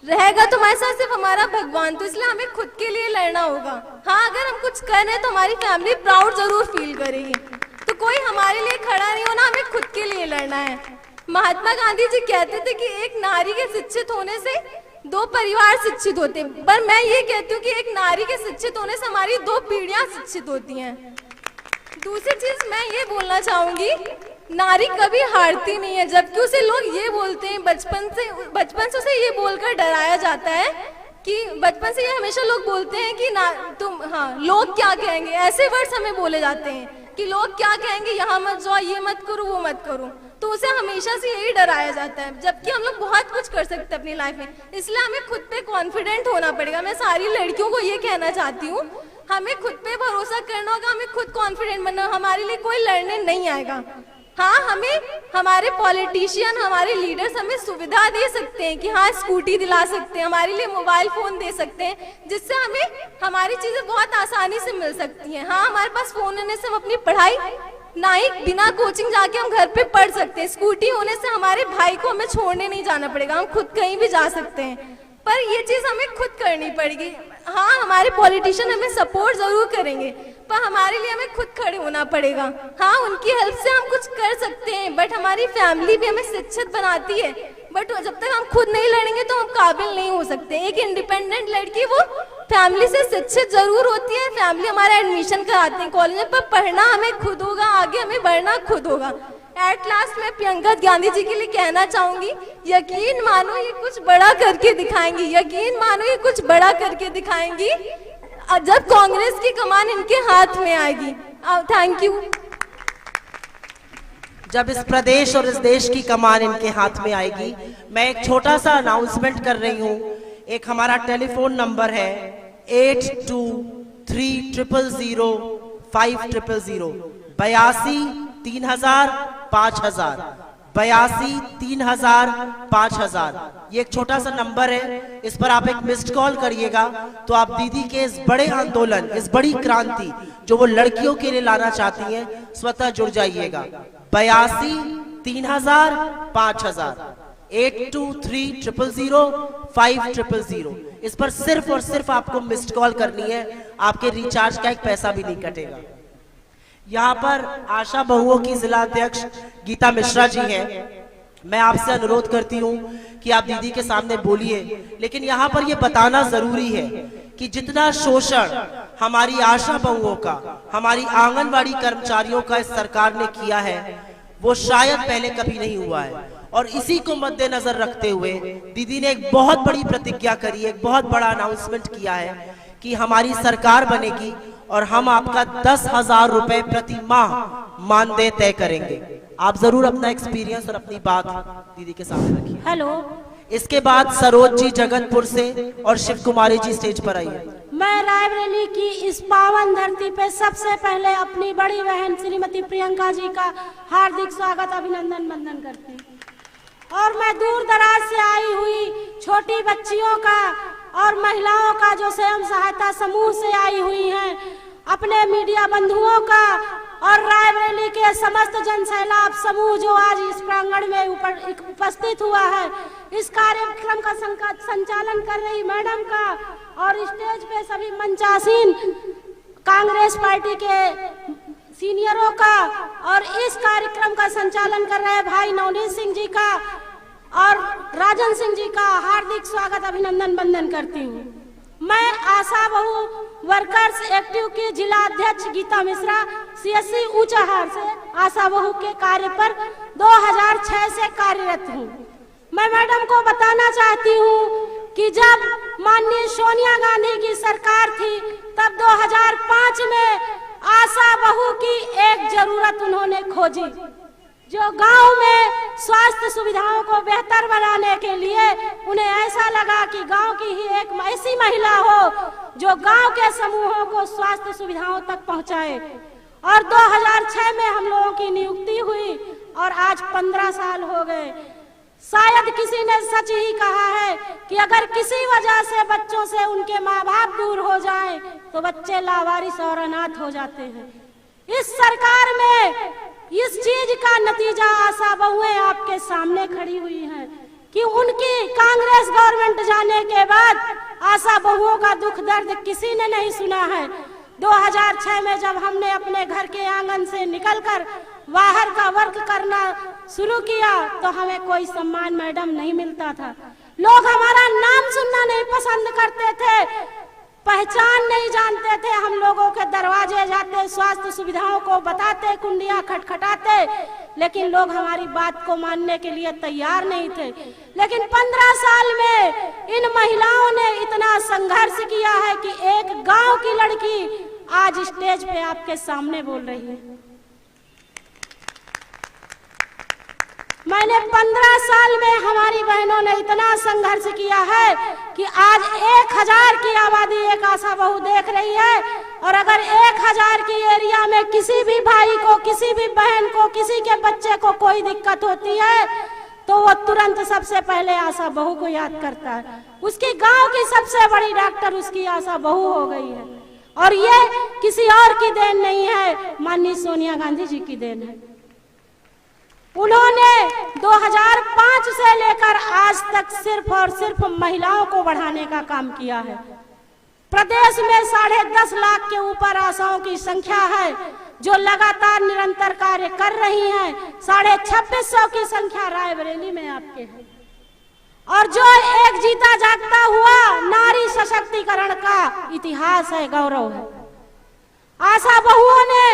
S7: रहेगा तो हमारे साथ सिर्फ हमारा भगवान। तो इसलिए हमें खुद के लिए लड़ना होगा। हाँ, अगर हम कुछ कर रहे हैं तो हमारी फैमिली प्राउड जरूर फील करेगी। तो कोई हमारे लिए खड़ा नहीं होना, हमें खुद के लिए लड़ना है। महात्मा गांधी जी कहते थे कि एक नारी के शिक्षित होने से 2 परिवार शिक्षित होते हैं, पर मैं ये कहती हूँ कि एक नारी के शिक्षित होने से हमारी 2 पीढ़ियां शिक्षित होती हैं। दूसरी चीज मैं ये बोलना चाहूंगी नारी कभी हारती नहीं है, जबकि उसे लोग ये बोलते हैं बचपन से उसे ये बोलकर डराया जाता है कि बचपन से ये हमेशा लोग बोलते हैं कि ना तुम, हाँ, लोग क्या कहेंगे, ऐसे वर्ड्स हमें बोले जाते हैं कि लोग क्या कहेंगे, यहाँ मत जाओ, ये मत करो, वो मत करो, तो उसे हमेशा से यही डराया जाता है। जबकि हम लोग बहुत कुछ कर सकते हैं अपनी लाइफ में, इसलिए हमें खुद पे कॉन्फिडेंट होना पड़ेगा। मैं सारी लड़कियों को ये कहना चाहती हूँ, हमें खुद पे भरोसा करना होगा, हमें खुद कॉन्फिडेंट बनना, हमारे लिए कोई लड़ने नहीं आएगा। हाँ, हमें हमारे पॉलिटिशियन, हमारे लीडर्स हमें सुविधा दे सकते हैं कि हाँ स्कूटी दिला सकते हैं, हमारे लिए मोबाइल फोन दे सकते हैं, जिससे हमें हमारी चीजें बहुत आसानी से मिल सकती हैं। हाँ, हमारे पास फोन होने से हम अपनी पढ़ाई ना ही बिना कोचिंग जाके हम घर पे पढ़ सकते हैं। स्कूटी होने से हमारे भाई को हमें छोड़ने नहीं जाना पड़ेगा, हम खुद कहीं भी जा सकते हैं। पर ये चीज हमें खुद करनी पड़ेगी। हाँ, हमारे पॉलिटिशियन हमें सपोर्ट जरूर करेंगे, पर हमारे लिए हमें खुद खड़े होना पड़ेगा। हाँ, उनकी हेल्प से हम कुछ कर सकते हैं, बट हमारी फैमिली भी हमें शिक्षित बनाती है। बट जब तक हम खुद नहीं लड़ेंगे तो हम काबिल नहीं हो सकते। एक इंडिपेंडेंट लड़की वो फैमिली से शिक्षित जरूर होती है, फैमिली हमारा एडमिशन कराते हैं कॉलेज में, पर पढ़ना हमें खुद होगा, आगे हमें बढ़ना खुद होगा। एट लास्ट मैं प्रियंका गांधी जी के लिए कहना चाहूंगी, यकीन मानो ये कुछ बड़ा करके दिखाएंगी, यकीन मानो ये कुछ बड़ा करके दिखाएंगी जब कांग्रेस की कमान इनके हाथ में आएगी। Thank you.
S1: जब इस प्रदेश और इस देश की कमान इनके हाथ में आएगी, मैं एक छोटा सा अनाउंसमेंट कर रही हूं। एक हमारा टेलीफोन नंबर है 82300500 823000 5000। ये एक छोटा सा नंबर है, इस पर आप एक मिस्ड कॉल करिएगा तो आप दीदी के इस बड़े आंदोलन, इस बड़ी क्रांति जो वो लड़कियों के लिए लाना चाहती हैं, स्वतः जुड़ जाइएगा। 823000 5000 82300500। इस पर सिर्फ और सिर्फ आपको मिस्ड कॉल करनी है, आपके रिचार्ज का एक पैसा भी नहीं कटेगा। यहाँ पर आशा बहुओं की जिला अध्यक्ष गीता मिश्रा जी हैं। मैं आपसे अनुरोध करती हूँ कि आप दीदी के सामने बोलिए, लेकिन यहाँ पर ये बताना जरूरी है कि जितना शोषण हमारी आशा बहुओं का, हमारी आंगनवाड़ी कर्मचारियों का इस सरकार ने किया है, वो शायद पहले कभी नहीं हुआ है। और इसी को मद्देनजर रखते हुए दीदी ने एक बहुत बड़ी प्रतिज्ञा करी है, एक बहुत बड़ा अनाउंसमेंट किया है कि हमारी सरकार बनेगी और हम आपका 10,000 रुपए प्रति माह मानदेय तय करेंगे। आप जरूर अपना एक्सपीरियंस और अपनी बात दीदी के सामने रखिए।
S8: हेलो,
S1: इसके बाद सरोज जी जगतपुर से और शिव कुमारी जी स्टेज पर आइए।
S8: मैं रायबरेली की इस पावन धरती पे सबसे पहले अपनी बड़ी बहन श्रीमती प्रियंका जी का हार्दिक स्वागत, अभिनंदन, वंदन करती हूँ। और मैं दूर दराज से आई हुई छोटी बच्चियों का और महिलाओं का जो स्वयं सहायता समूह से आई हुई हैं, अपने मीडिया बंधुओं का और रायबरेली के समस्त जन सैलाब समूह जो आज इस प्रांगण में उपस्थित हुआ है, इस कार्यक्रम का संचालन कर रही मैडम का और स्टेज पे सभी मंचासीन कांग्रेस पार्टी के सीनियरों का और इस कार्यक्रम का संचालन कर रहे भाई नवनीत सिंह जी का और राजन सिंह जी का हार्दिक स्वागत, अभिनंदन, वंदन करती हूँ। मैं आशा बहु वर्कर्स एक्टिव की जिला अध्यक्ष गीता मिश्रा CSC ऊंचाहार से आशा बहु के कार्य पर 2006 से कार्यरत हूँ। मैं मैडम को बताना चाहती हूँ कि जब माननीय सोनिया गांधी की सरकार थी, तब 2005 में आशा बहु की एक जरूरत उन्होंने खोजी, जो गांव में स्वास्थ्य सुविधाओं को बेहतर बनाने के लिए उन्हें ऐसा लगा कि गांव की ही एक ऐसी महिला हो जो गांव के समूहों को स्वास्थ्य सुविधाओं तक पहुंचाए। और 2006 में हम लोगों की नियुक्ति हुई और आज 15 साल हो गए। शायद किसी ने सच ही कहा है कि अगर किसी वजह से बच्चों से उनके माँ बाप दूर हो जाएं, तो बच्चे लावारिस और अनाथ हो जाते हैं। इस सरकार में इस चीज का नतीजा आशा बहुएं आपके सामने खड़ी हुई हैं कि उनकी कांग्रेस गवर्नमेंट जाने के बाद आशा बहुओं का दुख दर्द किसी ने नहीं सुना है। 2006 में जब हमने अपने घर के आंगन से निकलकर बाहर का वर्क करना शुरू किया तो हमें कोई सम्मान मैडम नहीं मिलता था। लोग हमारा नाम सुनना नहीं पसंद करते थे, पहचान नहीं जानते थे। हम लोगों के दरवाजे जाते, स्वास्थ्य सुविधाओं को बताते, कुंडियां खटखटाते लेकिन लोग हमारी बात को मानने के लिए तैयार नहीं थे। लेकिन 15 साल में इन महिलाओं ने इतना संघर्ष किया है कि एक गांव की लड़की आज स्टेज पे आपके सामने बोल रही है। मैंने 15 साल में हमारी बहनों ने इतना संघर्ष किया है कि आज 1000 की आबादी एक आशा बहू देख रही है। और अगर 1000 की एरिया में किसी भी भाई को, किसी भी बहन को, किसी के बच्चे को कोई दिक्कत होती है तो वो तुरंत सबसे पहले आशा बहू को याद करता है। उसकी गांव की सबसे बड़ी डॉक्टर उसकी आशा बहू हो गई है। और ये किसी और की देन नहीं है, माननीय सोनिया गांधी जी की देन है। उन्होंने 2005 से लेकर आज तक सिर्फ और सिर्फ महिलाओं को बढ़ाने का काम किया है। प्रदेश में 10.5 लाख के ऊपर आशाओं की संख्या है जो लगातार निरंतर कार्य कर रही हैं। 2650 की संख्या रायबरेली में आपके है। और जो एक जीता जागता हुआ नारी सशक्तिकरण का इतिहास है, गौरव है। आशा बहुओं ने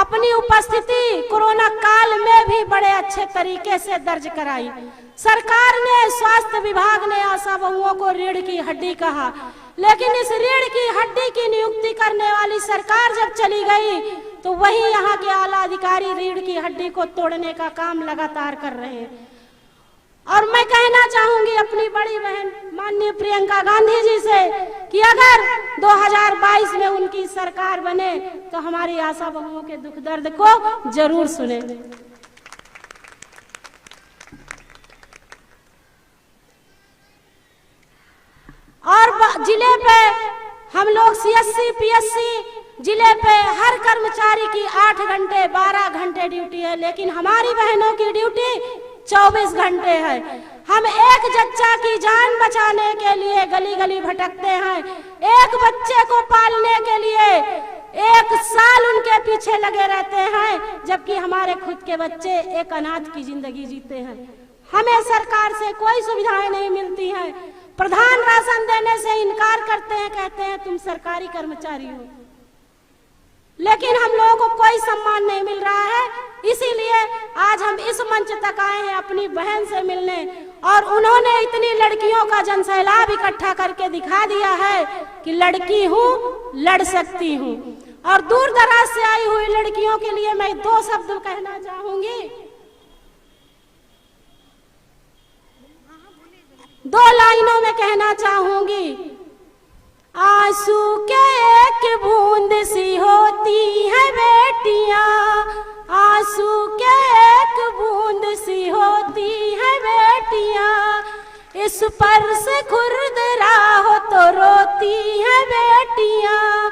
S8: अपनी उपस्थिति कोरोना काल में भी बड़े अच्छे तरीके से दर्ज कराई। सरकार ने, स्वास्थ्य विभाग ने आशा बहुओं को रीढ़ की हड्डी कहा, लेकिन इस रीढ़ की हड्डी की नियुक्ति करने वाली सरकार जब चली गई तो वही यहाँ के आला अधिकारी रीढ़ की हड्डी को तोड़ने का काम लगातार कर रहे हैं। और मैं कहना चाहूंगी अपनी बड़ी बहन माननीय प्रियंका गांधी जी से कि अगर 2022 में उनकी सरकार बने तो हमारी आशा बहुओं के दुख दर्द को जरूर सुने। और जिले पे हम लोग CSC PSC जिले पे हर कर्मचारी की 8 घंटे 12 घंटे ड्यूटी है, लेकिन हमारी बहनों की ड्यूटी 24 घंटे है। हम एक जच्चा की जान बचाने के लिए गली गली भटकते हैं। एक बच्चे को पालने के लिए 1 साल उनके पीछे लगे रहते हैं, जबकि हमारे खुद के बच्चे एक अनाथ की जिंदगी जीते हैं। हमें सरकार से कोई सुविधाएं नहीं मिलती हैं। प्रधान राशन देने से इनकार करते हैं, कहते हैं तुम सरकारी कर्मचारी हो, लेकिन हम लोगों को कोई सम्मान नहीं मिल रहा है। इसीलिए आज हम इस मंच तक आए हैं अपनी बहन से मिलने, और उन्होंने इतनी लड़कियों का जनसैलाब इकट्ठा करके दिखा दिया है कि लड़की हूँ, लड़ सकती हूँ। और दूर दराज से आई हुई लड़कियों के लिए मैं 2 शब्द कहना चाहूंगी। 2 लाइनों में कहना चाहूंगी। आंसू के एक बूंद सी होती है बेटियां, आंसू के एक बूंद सी होती है बेटियां। इस पर से खुरदरा हो तो रोती है बेटियां,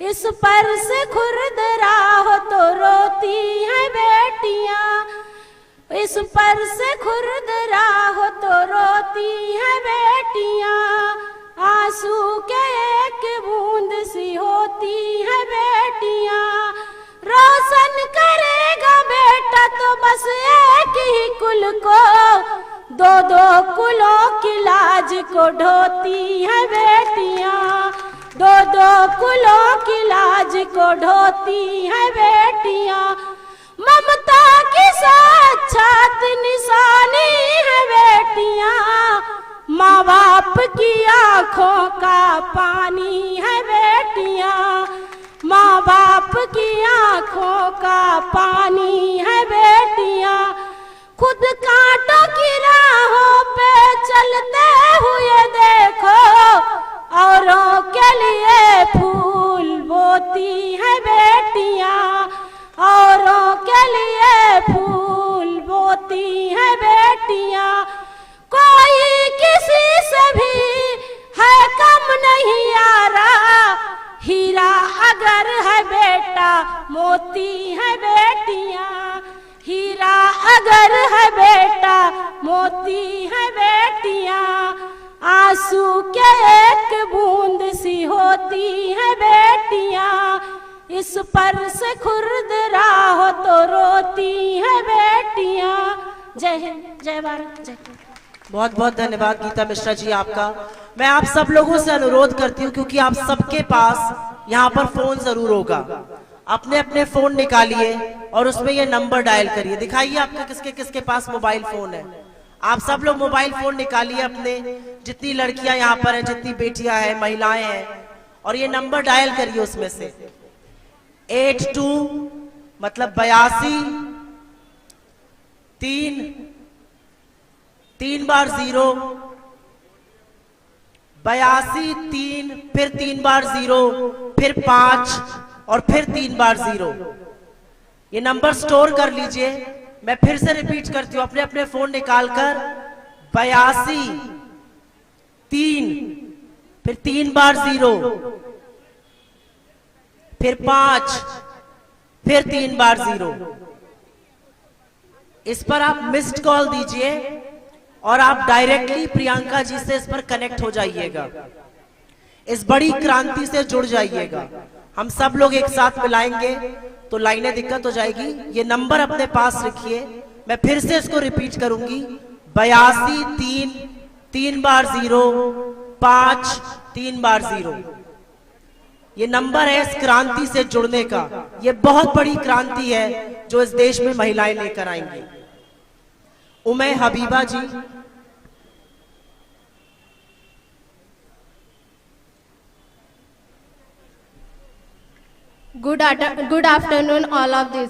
S8: इस पर से खुरदरा हो तो रोती है बेटियां, इस पर से खुरदरा हो तो रोती है बेटियां। आंसू के एक बूंद सी होती है बेटियां। रोशन करेगा बेटा तो बस एक ही कुल को, 2-2 कुलों की लाज को ढोती है बेटियां, 2-2 कुलों की लाज को ढोती है बेटियां। ममता की साक्षात निशानी है बेटियां, माँ बाप की आंखों का पानी है बेटियां, माँ बाप की आंखों का पानी है बेटियां। खुद कांटों की राहों पे चलते हुए देखो, औरों के लिए फूल बोती है बेटियां, औरों के लिए फूल बोती है बेटियां। कोई किसी से भी है कम नहीं यारा, हीरा अगर है बेटा मोती है बेटियां, हीरा अगर है बेटा मोती है बेटियां। आंसू के एक बूंद सी होती है बेटियां, इस पर से खुरदरा हो तो रोती है बेटियां। जय हिंद, जय भारत, जय हिंद।
S1: बहुत बहुत धन्यवाद गीता मिश्रा जी आपका। मैं आप सब लोगों से अनुरोध करती हूँ, क्योंकि आप सबके पास यहाँ पर फोन जरूर होगा, अपने अपने फोन निकालिए और उसमें ये नंबर डायल करिए। दिखाइए आपका किसके किसके पास मोबाइल फोन है। आप सब लोग मोबाइल फोन निकालिए अपने, जितनी लड़कियां यहाँ पर हैं, जितनी बेटियां हैं, महिलाएं हैं, और ये नंबर डायल करिए उसमें से 82 मतलब 82 3 बार 0 82 3 फिर 3 बार 0 फिर 5 और फिर 3 बार 0। ये नंबर स्टोर कर लीजिए। मैं फिर से रिपीट करती हूँ, अपने अपने फोन निकालकर 82 3 फिर 3 बार 0 फिर 5 फिर 3 बार 0। इस पर आप मिस्ड कॉल दीजिए और आप डायरेक्टली प्रियंका जी से इस पर कनेक्ट हो जाइएगा, इस बड़ी क्रांति से जुड़ जाइएगा। हम सब लोग एक साथ मिलाएंगे तो लाइनें दिक्कत हो जाएगी। ये नंबर अपने पास रखिए, मैं फिर से इसको रिपीट करूंगी 82 3 3 बार 0 5 3 बार 0। ये नंबर है इस क्रांति से जुड़ने का। ये बहुत बड़ी क्रांति है जो इस देश में महिलाएं लेकर आएंगी। Umme Habiba ji.
S7: Good afternoon all of this.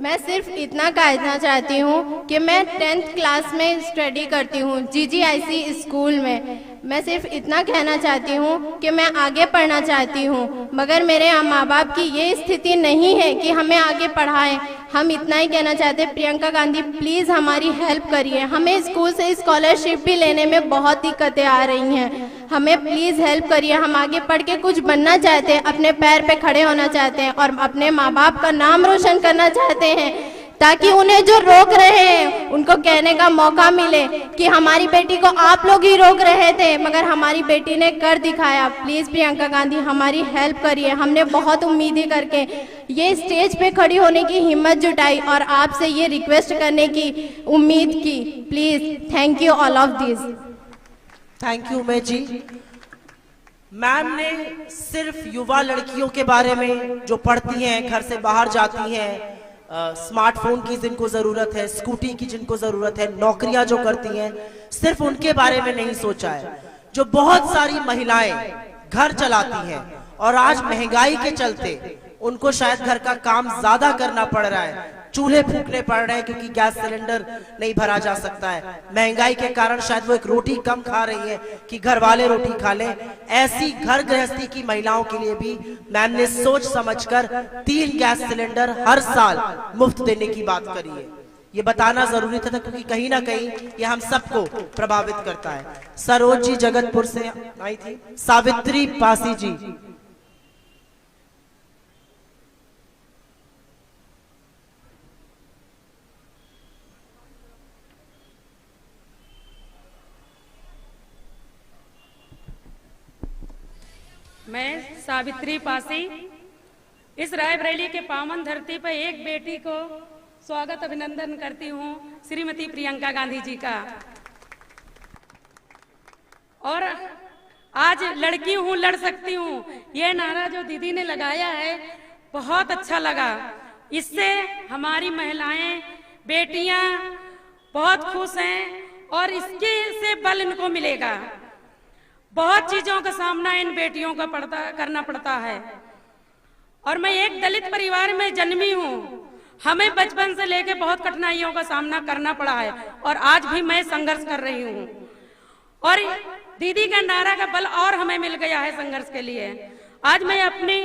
S7: मैं सिर्फ इतना कहना चाहती हूँ कि मैं 10th क्लास में स्टडी करती हूँ GGIC स्कूल में। मैं सिर्फ इतना कहना चाहती हूँ कि मैं आगे पढ़ना चाहती हूँ, मगर मेरे माँ बाप की ये स्थिति नहीं है कि हमें आगे पढ़ाएं। हम इतना ही कहना चाहते हैं, प्रियंका गांधी प्लीज़ हमारी हेल्प करिए। हमें स्कूल से स्कॉलरशिप भी लेने में बहुत दिक्कतें आ रही हैं, हमें प्लीज़ हेल्प करिए। हम आगे पढ़ के कुछ बनना चाहते हैं, अपने पैर पे खड़े होना चाहते हैं और अपने माँ बाप का नाम रोशन करना चाहते हैं, ताकि उन्हें जो रोक रहे हैं उनको कहने का मौका मिले कि हमारी बेटी को आप लोग ही रोक रहे थे, मगर हमारी बेटी ने कर दिखाया। प्लीज़ प्रियंका गांधी हमारी हेल्प करिए। हमने बहुत उम्मीदें करके ये स्टेज पे खड़ी होने की हिम्मत जुटाई और आपसे ये रिक्वेस्ट करने की उम्मीद की। Please, thank you all of this.
S1: Thank you उमे जी। मैम ने सिर्फ युवा लड़कियों के बारे में जो पढ़ती हैं, घर से बाहर जाती हैं, स्मार्टफोन की जिनको जरूरत है, स्कूटी की जिनको जरूरत है, नौकरियां जो करती हैं, सिर्फ उनके बारे में नहीं सोचा है। जो बहुत सारी महिलाएं घर चलाती हैं और आज महंगाई के चलते उनको शायद घर का काम ज्यादा करना पड़ रहा है, चूल्हे फूकने पड़ रहे हैं क्योंकि गैस सिलेंडर नहीं भरा जा सकता है। महंगाई के कारण शायद वो एक रोटी कम खा रही है कि घर वाले रोटी खा लें। ऐसी घर गृहस्थी की महिलाओं के लिए भी मैम ने सोच समझकर 3 गैस सिलेंडर हर साल मुफ्त देने की बात करी है। ये बताना जरूरी था क्योंकि कहीं ना कहीं ये हम सबको प्रभावित करता है। सरोज जी जगतपुर से आई थी। सावित्री पासी जी।
S9: मैं सावित्री पासी इस रायबरेली के पावन धरती पर एक बेटी को स्वागत अभिनंदन करती हूँ, श्रीमती प्रियंका गांधी जी का। और आज लड़की हूँ लड़ सकती हूँ, ये नारा जो दीदी ने लगाया है बहुत अच्छा लगा। इससे हमारी महिलाएं, बेटियां बहुत खुश हैं और इसके से बल इनको मिलेगा। बहुत चीजों का सामना इन बेटियों का करना पड़ता है। और मैं एक दलित परिवार में जन्मी हूँ, हमें बचपन से लेके बहुत कठिनाइयों का सामना करना पड़ा है और आज भी मैं संघर्ष कर रही हूँ। और दीदी का नारा का बल और हमें मिल गया है संघर्ष के लिए। आज मैं अपनी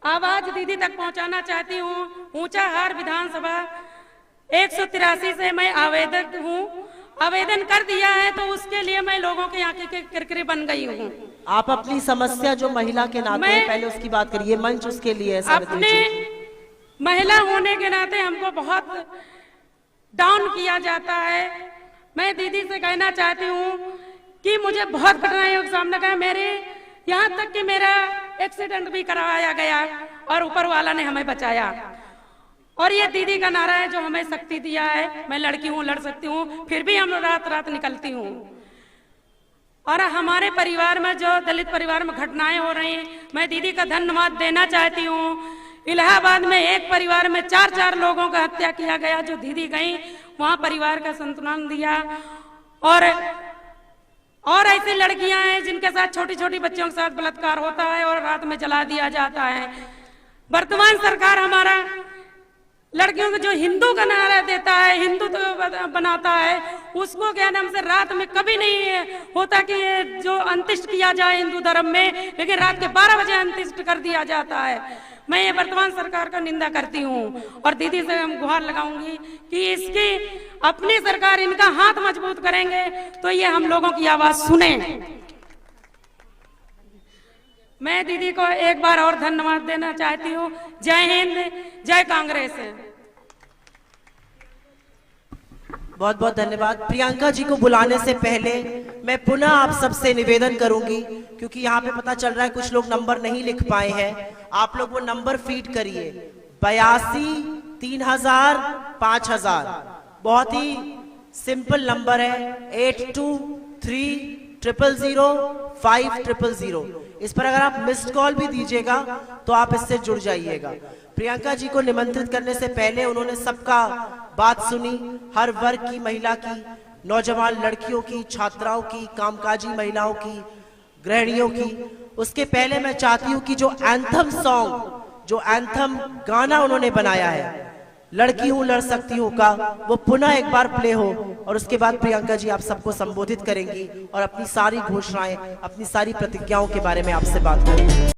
S9: आवाज दीदी तक पहुँचाना चाहती हूँ। ऊंचाहार विधानसभा 183 से मैं आवेदक हूँ, आवेदन कर दिया है, तो उसके लिए मैं लोगों के आंखें के किरकिरे बन गई हूँ।
S1: आप अपनी समस्या जो महिला के नाते है, पहले उसकी बात करिए। मंच उसके लिए है।
S9: अपने महिला होने के नाते हमको बहुत डाउन किया जाता है। मैं दीदी से कहना चाहती हूँ कि मुझे बहुत कठिनाइयों का सामना करना, मेरे यहाँ तक कि मेरा एक्सीडेंट भी करवाया गया और ऊपर वाला ने हमें बचाया। और ये दीदी का नारा है जो हमें शक्ति दिया है। मैं लड़की हूँ लड़ सकती हूँ, फिर भी हम रात रात निकलती हूँ। और हमारे परिवार में जो दलित परिवार में घटनाएं हो रही हैं, मैं दीदी का धन्यवाद देना चाहती हूँ इलाहाबाद में एक परिवार में 4 लोगों का हत्या किया गया। जो दीदी गई वहां परिवार का संतुलन दिया। और ऐसी लड़कियां हैं जिनके साथ छोटी छोटी बच्चियों के साथ बलात्कार होता है और रात में जला दिया जाता है। वर्तमान सरकार हमारा लड़कियों को जो हिंदू का नारा देता है, हिंदू तो बनाता है, उसको क्या नाम से रात में कभी नहीं होता कि ये जो अंत्येष्ट किया जाए हिंदू धर्म में, लेकिन रात के 12 बजे अंत्येष्ट कर दिया जाता है। मैं ये वर्तमान सरकार का निंदा करती हूँ और दीदी से हम गुहार लगाऊंगी कि इसकी अपनी सरकार इनका हाथ मजबूत करेंगे तो ये हम लोगों की आवाज सुने। मैं दीदी को एक बार और धन्यवाद देना चाहती हूँ। जय हिंद, जय कांग्रेस।
S1: बहुत बहुत धन्यवाद। प्रियंका जी को बुलाने से पहले मैं पुनः आप सबसे निवेदन करूंगी, क्योंकि यहाँ पे पता चल रहा है कुछ लोग नंबर नहीं लिख पाए हैं, आप लोग वो नंबर फीड करिए 82 3000 5000। बहुत ही सिंपल नंबर है 8233000500। इस पर अगर आप मिस्ड कॉल भी दीजिएगा तो आप इससे जुड़ जाइएगा। प्रियंका जी को निमंत्रित करने से पहले उन्होंने सबका बात सुनी, हर वर्ग की महिला की, नौजवान लड़कियों की, छात्राओं की, कामकाजी महिलाओं की, गृहिणियों की। उसके पहले मैं चाहती हूँ कि जो एंथम सॉन्ग, जो एंथम गाना उन्होंने बनाया है लड़की हूं लड़ सकती हूं का, वो पुनः एक बार प्ले हो और उसके बाद प्रियंका जी आप सबको संबोधित करेंगी और अपनी सारी घोषणाएं, अपनी सारी प्रतिज्ञाओं के बारे में आपसे बात करेंगी।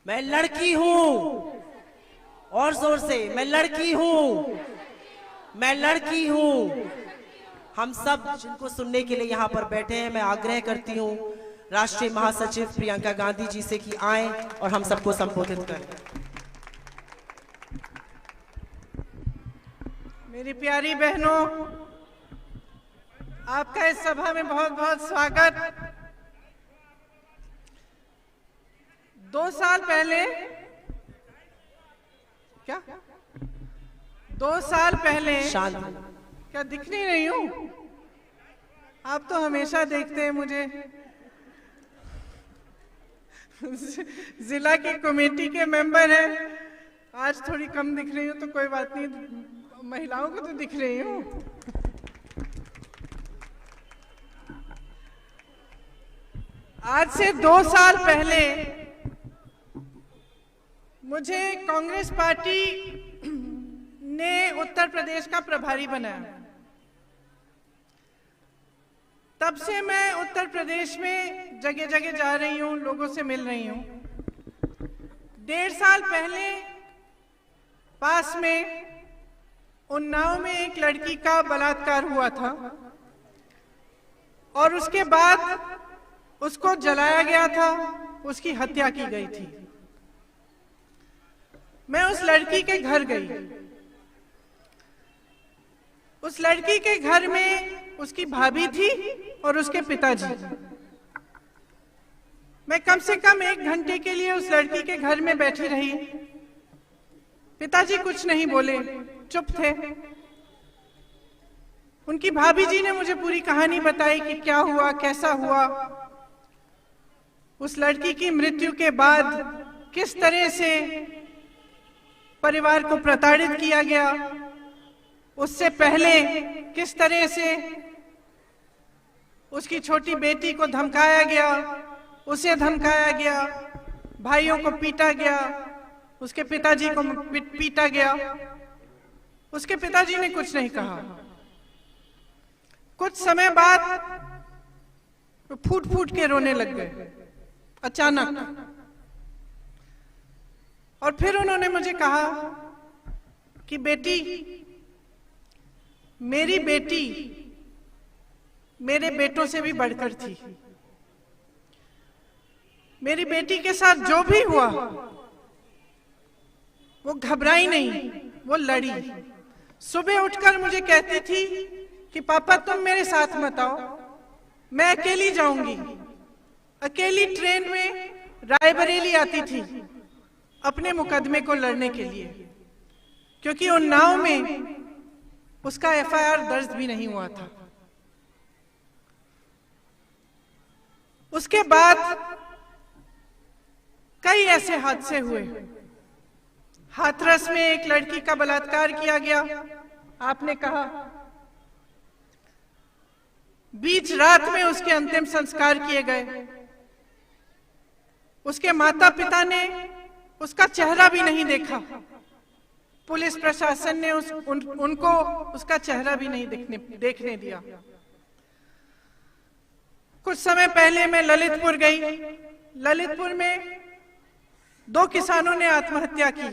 S1: मैं लड़की हूं, और जोर से, मैं लड़की हूं, मैं लड़की हूं। हम सब जिनको सुनने के लिए यहाँ पर बैठे हैं, मैं आग्रह करती हूँ राष्ट्रीय महासचिव प्रियंका गांधी जी से कि आएं और हम सबको संबोधित करें।
S10: मेरी प्यारी बहनों, आपका इस सभा में बहुत बहुत स्वागत। 2 साल पहले, क्या 2 साल पहले, क्या दिख नहीं रही हूं? आप तो हमेशा देखते हैं मुझे। जिला की कमेटी के मेंबर हैं, आज थोड़ी कम दिख रही हूं तो कोई बात नहीं, महिलाओं को तो दिख रही हूं। आज से 2 साल पहले मुझे कांग्रेस पार्टी ने उत्तर प्रदेश का प्रभारी बनाया। तब से मैं उत्तर प्रदेश में जगह जगह जा रही हूँ, लोगों से मिल रही हूँ। 1.5 साल पहले पास में उन्नाव में एक लड़की का बलात्कार हुआ था और उसके बाद उसको जलाया गया था, उसकी हत्या की गई थी। मैं उस लड़की के घर गई। उस लड़की के घर में उसकी भाभी थी और उसके पिताजी। मैं कम से कम 1 घंटे के लिए उस लड़की के घर में बैठी रही। पिताजी कुछ नहीं बोले, चुप थे। उनकी भाभी जी ने मुझे पूरी कहानी बताई कि क्या हुआ, कैसा हुआ। उस लड़की की मृत्यु के बाद किस तरह से परिवार को प्रताड़ित किया गया, उससे पहले किस तरह से उसकी छोटी बेटी को धमकाया गया, उसे धमकाया गया, भाइयों को पीटा गया, उसके पिताजी को पीटा गया। उसके पिताजी ने कुछ नहीं कहा। कुछ समय बाद वो फूट फूट के रोने लग गए अचानक। और फिर उन्होंने मुझे कहा कि बेटी, मेरी बेटी मेरे बेटों से भी बढ़कर थी। मेरी बेटी के साथ जो भी हुआ वो घबराई नहीं, वो लड़ी। सुबह उठकर मुझे कहती थी कि पापा तुम मेरे साथ मत आओ, मैं अकेली जाऊंगी। अकेली ट्रेन में रायबरेली आती थी अपने मुकदमे को लड़ने के लिए, क्योंकि उन्नाव में उसका एफआईआर दर्ज भी नहीं हुआ था। उसके बाद कई ऐसे हादसे हुए। हाथरस में एक लड़की का बलात्कार किया गया, आपने कहा। बीच रात में उसके अंतिम संस्कार किए गए। उसके माता पिता ने उसका चेहरा भी नहीं देखा। पुलिस प्रशासन ने उनको उसका चेहरा भी नहीं देखने दिया। कुछ समय पहले मैं ललितपुर गई। ललितपुर में 2 किसानों ने आत्महत्या की।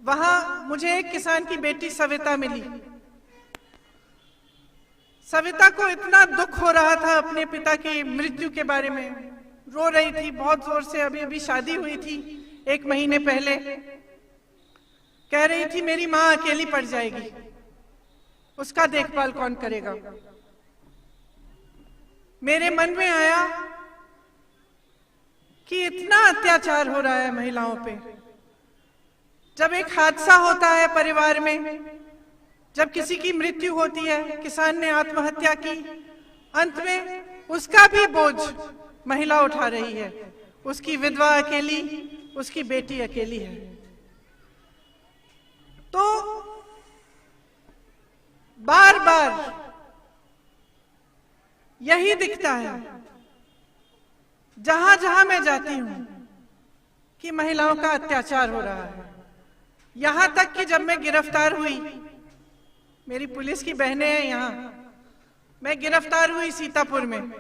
S10: वहां मुझे एक किसान की बेटी सविता मिली। सविता को इतना दुख हो रहा था अपने पिता की मृत्यु के बारे में, रो रही थी बहुत जोर से। अभी अभी शादी हुई थी 1 महीने पहले। कह रही थी मेरी माँ अकेली पड़ जाएगी, उसका देखभाल कौन करेगा। मेरे मन में आया कि इतना अत्याचार हो रहा है महिलाओं पे। जब एक हादसा होता है परिवार में, जब किसी की मृत्यु होती है, किसान ने आत्महत्या की, अंत में उसका भी बोझ महिला उठा रही है। उसकी विधवा अकेली, उसकी बेटी अकेली है। तो बार बार यही दिखता है जहां जहां मैं जाती हूं कि महिलाओं का अत्याचार हो रहा है। यहां तक कि जब मैं गिरफ्तार हुई, मेरी पुलिस की बहनें हैं यहां, मैं गिरफ्तार हुई सीतापुर में।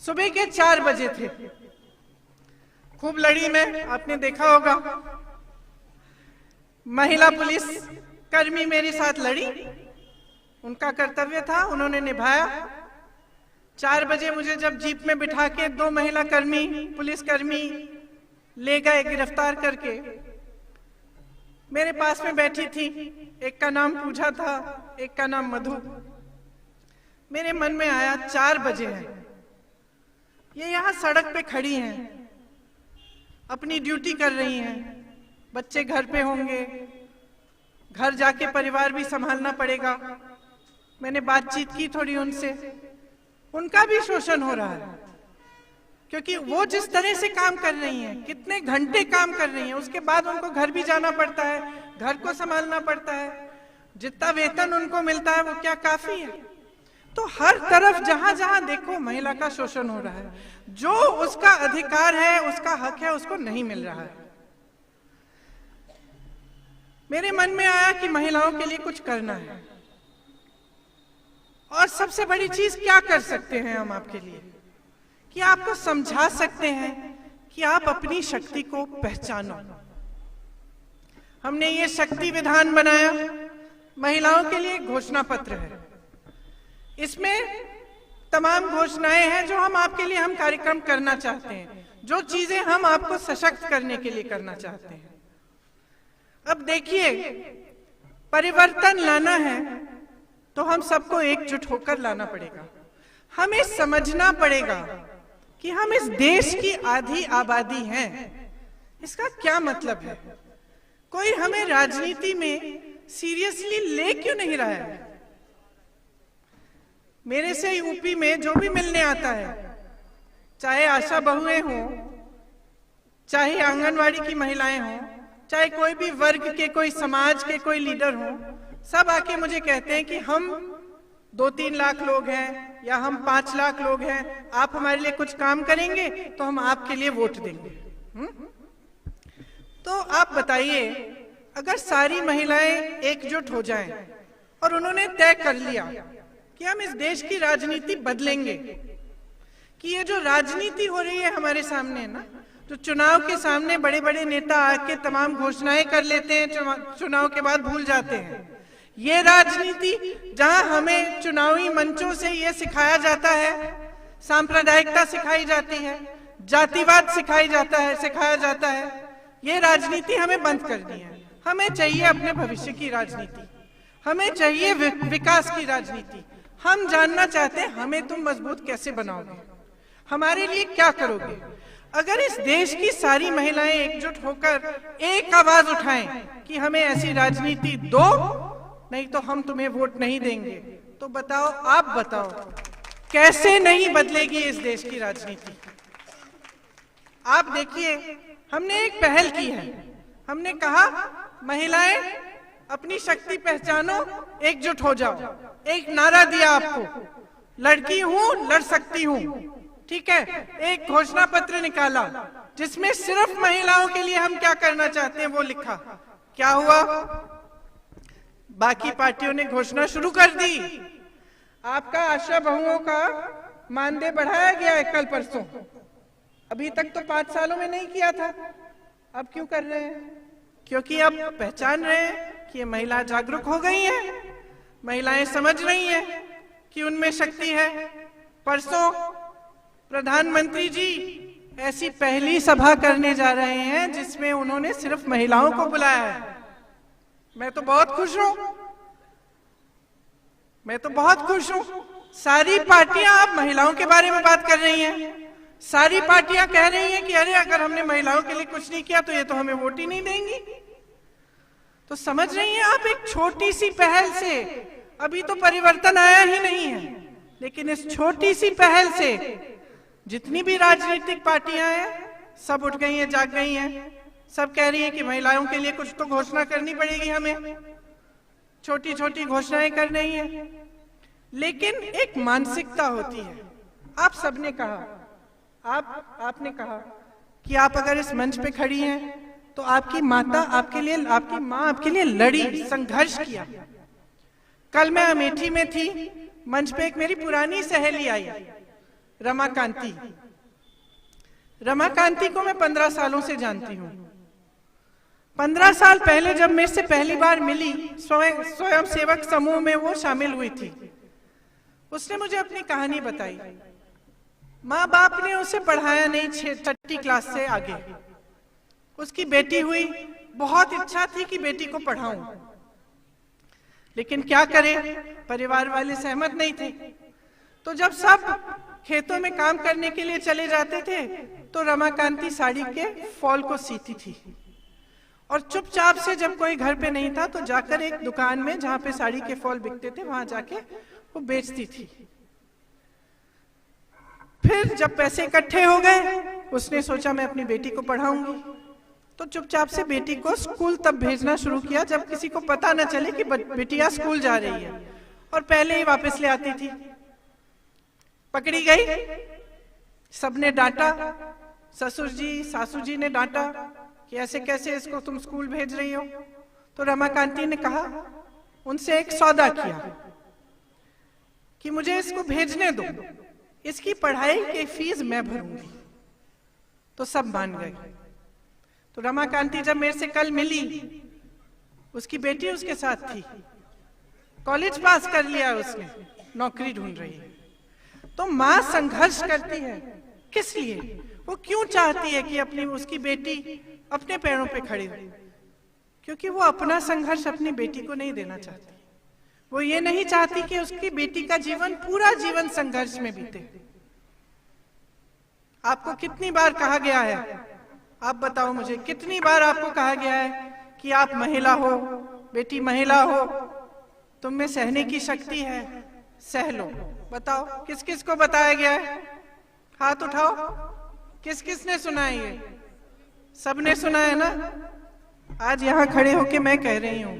S10: सुबह के 4 बजे थे। खूब लड़ी मैं, आपने देखा होगा। महिला पुलिस कर्मी मेरे साथ लड़ी, उनका कर्तव्य था, उन्होंने निभाया। 4 बजे मुझे जब जीप में बिठा के 2 महिला कर्मी, पुलिसकर्मी ले गए गिरफ्तार करके। मेरे पास में बैठी थी, एक का नाम पूजा था, एक का नाम मधु। मेरे मन में आया 4 बजे हैं, ये यहाँ सड़क पे खड़ी हैं, अपनी ड्यूटी कर रही हैं, बच्चे घर पे होंगे, घर जाके परिवार भी संभालना पड़ेगा। मैंने बातचीत की थोड़ी उनसे, उनका भी शोषण हो रहा है, क्योंकि वो जिस तरह से काम कर रही हैं, कितने घंटे काम कर रही हैं, उसके बाद उनको घर भी जाना पड़ता है, घर को संभालना पड़ता है। जितना वेतन उनको मिलता है वो क्या काफी है? तो हर तरफ जहां जहां देखो महिला का शोषण हो रहा है। जो उसका अधिकार है, उसका हक है, उसको नहीं मिल रहा है। मेरे मन में आया कि महिलाओं के लिए कुछ करना है। और सबसे बड़ी चीज क्या कर सकते हैं हम आपके लिए, कि आपको समझा सकते हैं कि आप अपनी शक्ति को पहचानो। हमने ये शक्ति विधान बनाया महिलाओं के लिए एक घोषणा पत्र है। इसमें तमाम घोषणाएं हैं जो हम आपके लिए हम कार्यक्रम करना चाहते हैं, जो चीजें हम आपको सशक्त करने के लिए करना चाहते हैं। अब देखिए, परिवर्तन लाना है तो हम सबको एकजुट होकर लाना पड़ेगा। हमें समझना पड़ेगा कि हम इस देश की आधी आबादी हैं। इसका क्या मतलब है? कोई हमें राजनीति में सीरियसली ले क्यों नहीं रहा है? मेरे से यूपी में जो भी मिलने आता है, चाहे आशा बहुएं हों, चाहे आंगनवाड़ी की महिलाएं हों, चाहे कोई भी वर्ग के, कोई समाज के कोई लीडर हों, सब आके मुझे कहते हैं कि हम 2-3 लाख लोग हैं या हम 5 लाख लोग हैं, आप हमारे लिए कुछ काम करेंगे तो हम आपके लिए वोट देंगे। तो आप बताइए, अगर सारी महिलाएं एकजुट हो जाएं और उन्होंने तय कर लिया कि हम इस देश की राजनीति बदलेंगे, कि ये जो राजनीति हो रही है हमारे सामने ना, जो चुनाव के सामने बड़े बड़े नेता आके तमाम घोषणाएं कर लेते हैं, चुनाव के बाद भूल जाते हैं, ये राजनीति जहां हमें चुनावी मंचों से ये सिखाया जाता है, सांप्रदायिकता सिखाई जाती है, जातिवाद सिखाया जाता है, ये राजनीति हमें बंद करनी है। हमें चाहिए अपने भविष्य की राजनीति, हमें चाहिए विकास की राजनीति। हम जानना चाहते हैं हमें तुम मजबूत कैसे बनाओगे, हमारे लिए क्या करोगे। अगर इस देश की सारी महिलाएं एकजुट होकर एक आवाज उठाएं कि हमें ऐसी राजनीति दो, नहीं तो हम तुम्हें वोट नहीं देंगे, तो बताओ, आप बताओ, कैसे नहीं बदलेगी इस देश की राजनीति? आप देखिए, हमने एक पहल की है। हमने कहा महिलाएं अपनी शक्ति पहचानो, एकजुट हो जाओ। एक नारा दिया आपको, लड़की हूं लड़ सकती हूं, ठीक है। एक घोषणा पत्र निकाला जिसमें सिर्फ महिलाओं के लिए हम क्या करना चाहते हैं वो लिखा। क्या हुआ? बाकी पार्टियों ने घोषणा शुरू कर दी। आपका आशा बहुओं का मानदेय बढ़ाया गया है कल परसों, अभी तक तो 5 सालों में नहीं किया था, अब क्यों कर रहे हैं? क्योंकि अब पहचान रहे हैं कि ये महिला जागरूक हो गई हैं, महिलाएं समझ रही हैं कि उनमें शक्ति है। परसों प्रधानमंत्री जी ऐसी पहली सभा करने जा रहे हैं जिसमें उन्होंने सिर्फ महिलाओं को बुलाया है। मैं तो बहुत खुश हूं, मैं तो बहुत खुश हूं। सारी पार्टियां अब महिलाओं के बारे में बात कर रही हैं। सारी पार्टियां कह रही हैं कि अरे अगर हमने महिलाओं के लिए कुछ नहीं किया तो ये तो हमें वोट ही नहीं देंगी। तो समझ रही हैं आप, एक छोटी सी पहल से, अभी तो परिवर्तन आया ही नहीं है, लेकिन इस छोटी सी पहल से जितनी भी राजनीतिक पार्टियां हैं सब उठ गई हैं, जाग गई हैं। सब कह रही हैं कि महिलाओं के लिए कुछ तो घोषणा करनी पड़ेगी, हमें छोटी छोटी घोषणाएं कर रही हैं। लेकिन एक मानसिकता होती है। आप सबने कहा, आपने कहा कि आप अगर इस मंच पे खड़ी हैं तो आपकी माता आपके लिए, आपकी माँ आपके लिए लड़ी, संघर्ष किया। कल मैं अमेठी में थी, मंच पे एक मेरी पुरानी सहेली आई, रमाकांति। रमाकांति को मैं 15 सालों से जानती हूँ। 15 साल पहले जब मेरे से पहली बार मिली, स्वयं सेवक समूह में वो शामिल हुई थी। उसने मुझे अपनी कहानी बताई। माँ बाप ने उसे पढ़ाया नहीं 6ठी क्लास से आगे। उसकी बेटी हुई, बहुत इच्छा थी कि बेटी को पढ़ाऊं, लेकिन क्या करे, परिवार वाले सहमत नहीं थे। तो जब सब खेतों में काम करने के लिए चले जाते थे तो रमाकांति साड़ी के फॉल को सीती थी और चुपचाप से जब कोई घर पे नहीं था तो जाकर एक दुकान में जहां पे साड़ी के फॉल बिकते थे वहां जाके वो बेचती थी। फिर जब पैसे इकट्ठे हो गए उसने सोचा मैं अपनी बेटी को पढ़ाऊंगी, तो चुपचाप से बेटी को स्कूल तब भेजना शुरू किया जब किसी को पता न चले कि बेटिया स्कूल जा रही है, और पहले ही वापस ले आती थी। पकड़ी गई, सबने डांटा, ससुर जी सासू जी ने डांटा कि ऐसे कैसे इसको तुम स्कूल भेज रही हो। तो रमाकांति ने कहा, उनसे एक सौदा किया कि मुझे इसको भेजने दो, इसकी पढ़ाई की फीस मैं भरूंगी। तो सब मान गए। तो रमाकांति जब मेरे से कल मिली, उसकी बेटी उसके साथ थी, कॉलेज पास कर लिया उसने, नौकरी ढूंढ रही है। तो माँ संघर्ष करती है, किस लिए? वो क्यों चाहती है कि अपनी उसकी बेटी अपने पैरों पे खड़ी हो? क्योंकि वो अपना संघर्ष अपनी बेटी को नहीं देना चाहती। वो ये नहीं चाहती कि उसकी बेटी का जीवन, पूरा जीवन संघर्ष में बीते। आपको कितनी बार कहा गया है, आप बताओ मुझे, कितनी बार आपको कहा गया है कि आप महिला हो, बेटी महिला हो, तुम में सहने की शक्ति है, सह लो। बताओ किस किस को बताया गया है? हाथ उठाओ, किस किस ने सुना है? ये सबने सुना है ना? आज यहां खड़े होके मैं कह रही हूं,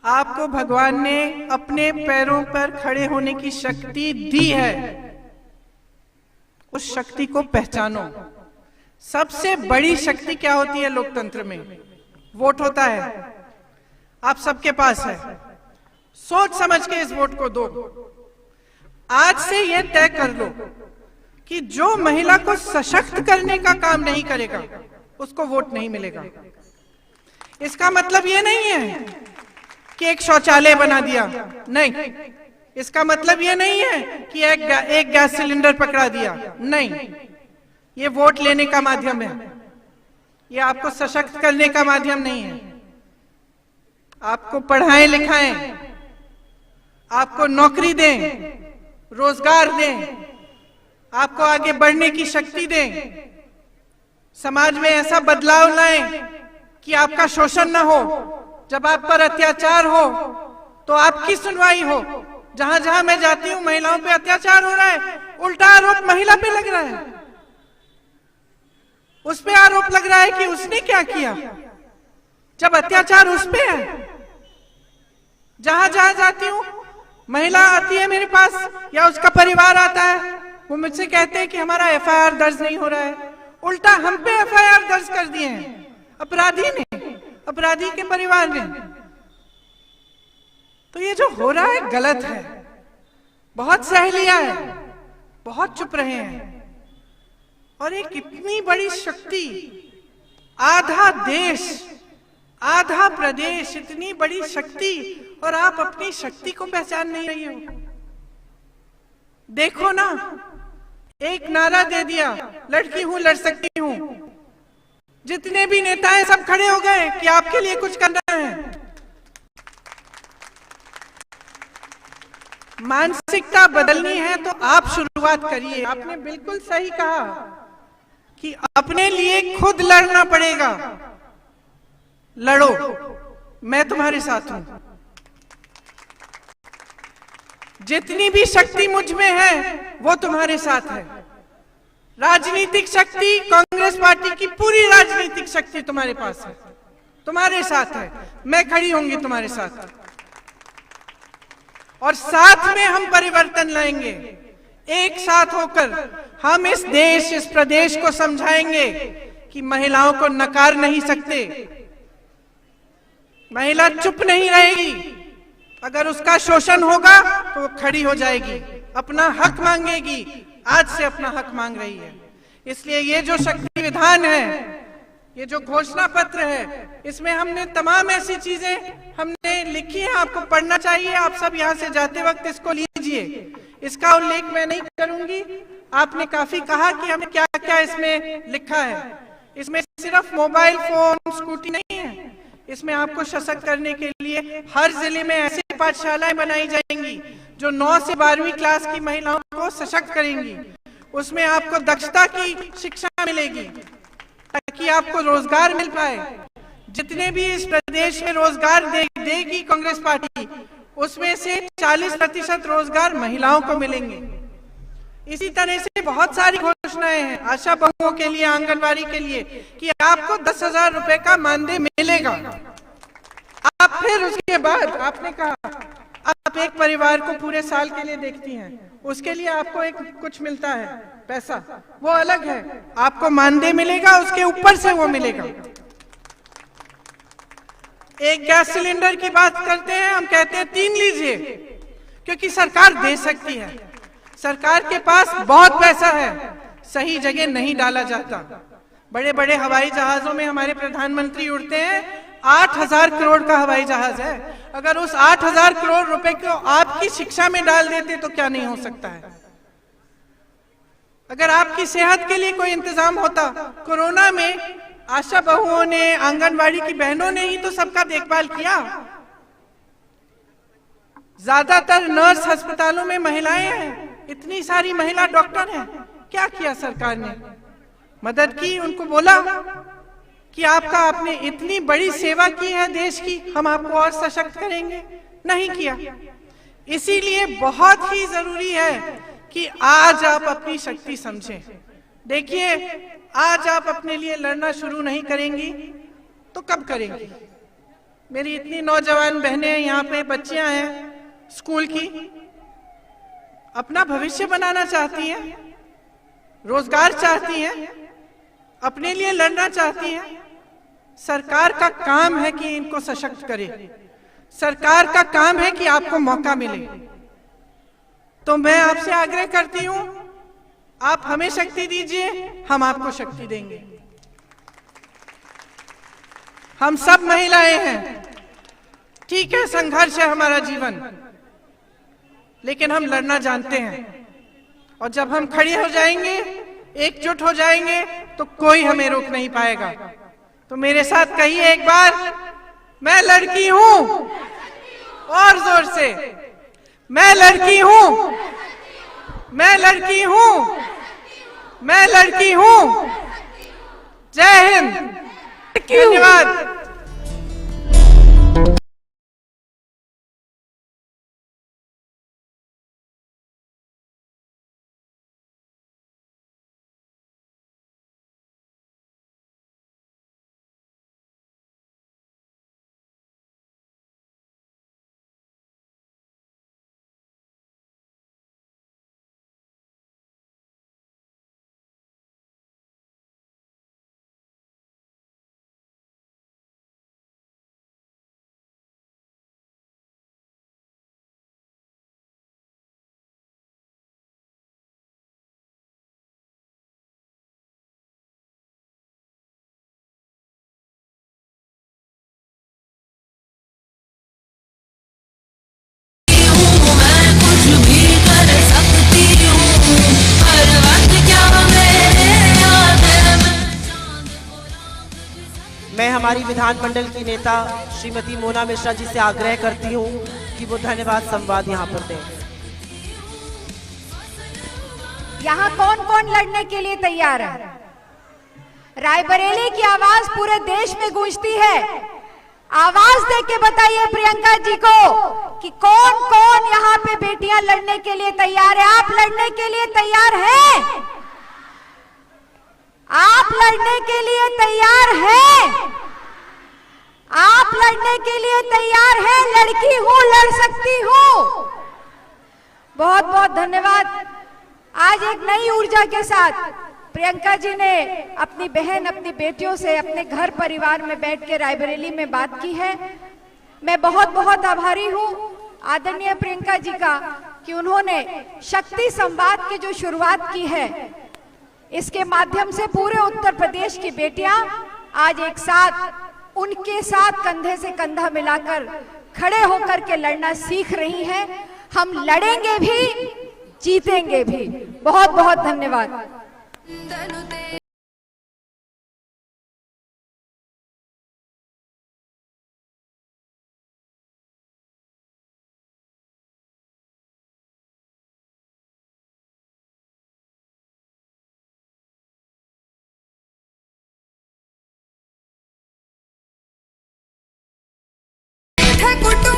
S10: आपको भगवान ने अपने पैरों पर खड़े होने की शक्ति दी है। उस शक्ति को पहचानो। सबसे बड़ी शक्ति क्या होती है लोकतंत्र में? वोट होता है, आप सबके पास है। सोच समझ के इस वोट को दो। आज से यह तय कर लो कि जो महिला को सशक्त करने का काम नहीं करेगा उसको वोट नहीं मिलेगा। इसका मतलब यह नहीं है कि एक शौचालय बना दिया, नहीं। इसका मतलब यह नहीं है कि एक गैस सिलेंडर पकड़ा दिया, नहीं। ये वोट लेने का माध्यम है, ये आपको सशक्त करने का माध्यम नहीं है। आपको पढ़ाएं लिखाएं, आपको नौकरी दें, रोजगार दें, आपको आगे बढ़ने की शक्ति दें, समाज में ऐसा बदलाव लाएं कि आपका शोषण न हो, जब आप पर अत्याचार हो तो आपकी सुनवाई हो। जहां जहां मैं जाती हूं महिलाओं पे अत्याचार हो रहा है, उल्टा आरोप महिला पे लग रहा है। उस पे आरोप लग रहा है कि उसने क्या किया, जब अत्याचार उस पे है। जहां जहां जाती हूं महिला आती है मेरे पास या उसका परिवार आता है, वो मुझसे कहते हैं कि हमारा एफआईआर दर्ज नहीं हो रहा है। उल्टा हम पे एफआईआर दर्ज कर दिए हैं अपराधी ने, अपराधी के परिवार ने। तो ये जो हो रहा है गलत है। बहुत सह लिया है, बहुत चुप रहे हैं। और एक इतनी बड़ी शक्ति, आधा देश, आधा प्रदेश, इतनी बड़ी शक्ति, और आप अपनी शक्ति को पहचान नहीं रही हो। देखो ना, एक नारा दे दिया, लड़की हूं लड़ सकती हूं। जितने भी नेता हैं सब खड़े हो गए कि आपके लिए कुछ करना है। मानसिकता बदलनी है तो आप शुरुआत करिए। आपने बिल्कुल सही कहा कि अपने लिए खुद लड़ना पड़ेगा। लड़ो, मैं तुम्हारे साथ हूं। जितनी भी शक्ति मुझ में है वो तुम्हारे साथ है। राजनीतिक शक्ति, कांग्रेस पार्टी की पूरी राजनीतिक शक्ति तुम्हारे पास है, तुम्हारे साथ है। मैं खड़ी होंगी तुम्हारे साथ, और साथ में हम परिवर्तन लाएंगे। एक साथ होकर हम इस देश, इस प्रदेश को समझाएंगे कि महिलाओं को नकार नहीं सकते। महिला चुप नहीं रहेगी। अगर उसका शोषण होगा तो वो खड़ी हो जाएगी, अपना हक मांगेगी। आज से अपना हक मांग रही है। इसलिए ये जो शक्ति विधान है, ये जो घोषणा पत्र है, इसमें हमने तमाम ऐसी चीजें हमने लिखी है, आपको पढ़ना चाहिए। आप सब यहाँ से जाते वक्त इसको लीजिए। इसका उल्लेख मैं नहीं करूंगी। आपने काफी कहा कि हमने क्या क्या इसमें लिखा है। इसमें सिर्फ मोबाइल फोन, स्कूटी नहीं है। इसमें आपको सशक्त करने के लिए हर जिले में ऐसी पाठशालाएं बनाई जाएंगी जो 9 से 12वीं क्लास की महिलाओं को सशक्त करेंगी। उसमें आपको दक्षता की शिक्षा मिलेगी ताकि आपको रोजगार मिल पाए। जितने भी इस प्रदेश में रोजगार देगी कांग्रेस पार्टी, उसमें से 40% रोजगार महिलाओं को मिलेंगे। इसी तरह से बहुत सारी घोषणाएं हैं आशा बहुओं के लिए, आंगनबाड़ी के लिए, कि आपको 10,000 रुपए का मानदेय मिलेगा। आप फिर उसके बाद आपने कहा आप एक परिवार को पूरे साल के लिए देखती हैं, उसके लिए आपको एक कुछ मिलता है पैसा, वो अलग है। आपको मानदेय मिलेगा, उसके ऊपर से वो मिलेगा। एक गैस सिलेंडर की बात करते हैं, हम कहते हैं 3 लीजिए, क्योंकि सरकार दे सकती है। सरकार के पास बहुत पैसा है, सही जगह नहीं डाला जाता। बड़े बड़े हवाई जहाजों में हमारे प्रधानमंत्री उड़ते हैं, 8,000 करोड़ का हवाई जहाज है। अगर उस 8,000 करोड़ रुपए को आपकी शिक्षा में डाल देते तो क्या नहीं हो सकता है। अगर आपकी सेहत के लिए कोई इंतजाम होता, कोरोना में आशा बहुओं ने, आंगनवाड़ी की बहनों ने ही तो सबका देखभाल किया। ज्यादातर नर्स अस्पतालों में महिलाएं हैं, इतनी सारी महिला डॉक्टर हैं। क्या किया सरकार ने? मदद की, उनको बोला कि आपने इतनी बड़ी सेवा की है देश की, हम आपको और सशक्त करेंगे। नहीं किया। इसीलिए बहुत ही जरूरी है कि आज आप अपनी शक्ति समझें। देखिए, आज आप अपने लिए लड़ना शुरू नहीं करेंगी तो कब करेंगी? मेरी इतनी नौजवान बहनें यहाँ पे, बच्चियां हैं स्कूल की, अपना भविष्य बनाना चाहती हैं, रोजगार चाहती हैं, अपने लिए लड़ना चाहती हैं। सरकार का काम है कि इनको सशक्त करे। सरकार का काम है कि आपको मौका मिले। तो मैं आपसे आग्रह करती हूं, आप हमें शक्ति दीजिए, हम आपको शक्ति देंगे। हम सब महिलाएं हैं, ठीक है, संघर्ष है हमारा जीवन, लेकिन हम लड़ना जानते हैं। और जब हम खड़े हो जाएंगे, एकजुट हो जाएंगे, तो कोई हमें रोक नहीं पाएगा। तो मेरे साथ कहिए एक बार, मैं लड़की हूं। और जोर से, मैं लड़की हूं, मैं लड़की हूं, मैं लड़की हूं। जय हिंद, धन्यवाद।
S1: मैं हमारी विधानमंडल की नेता श्रीमती मोना मिश्रा जी से आग्रह करती हूं कि वो धन्यवाद संवाद यहां पर दें।
S11: यहाँ कौन कौन लड़ने के लिए तैयार है? रायबरेली की आवाज पूरे देश में गूंजती है। आवाज दे के बताइए प्रियंका जी को कि कौन कौन यहाँ पे बेटियां लड़ने के लिए तैयार है। आप लड़ने के लिए तैयार हैं? आप लड़ने के लिए तैयार हैं? आप लड़ने के लिए तैयार हैं? लड़की हूं, लड़ सकती हूं। बहुत बहुत धन्यवाद। आज एक नई ऊर्जा के साथ प्रियंका जी ने अपनी बहन, अपनी बेटियों से अपने घर परिवार में बैठ के रायबरेली में बात की है। मैं बहुत बहुत आभारी हूँ आदरणीय प्रियंका जी का कि उन्होंने शक्ति संवाद की जो शुरुआत की है, इसके माध्यम से पूरे उत्तर प्रदेश की बेटियां आज एक साथ, उनके साथ कंधे से कंधा मिलाकर खड़े होकर के लड़ना सीख रही हैं। हम लड़ेंगे भी, जीतेंगे भी। बहुत बहुत धन्यवाद।
S12: कुट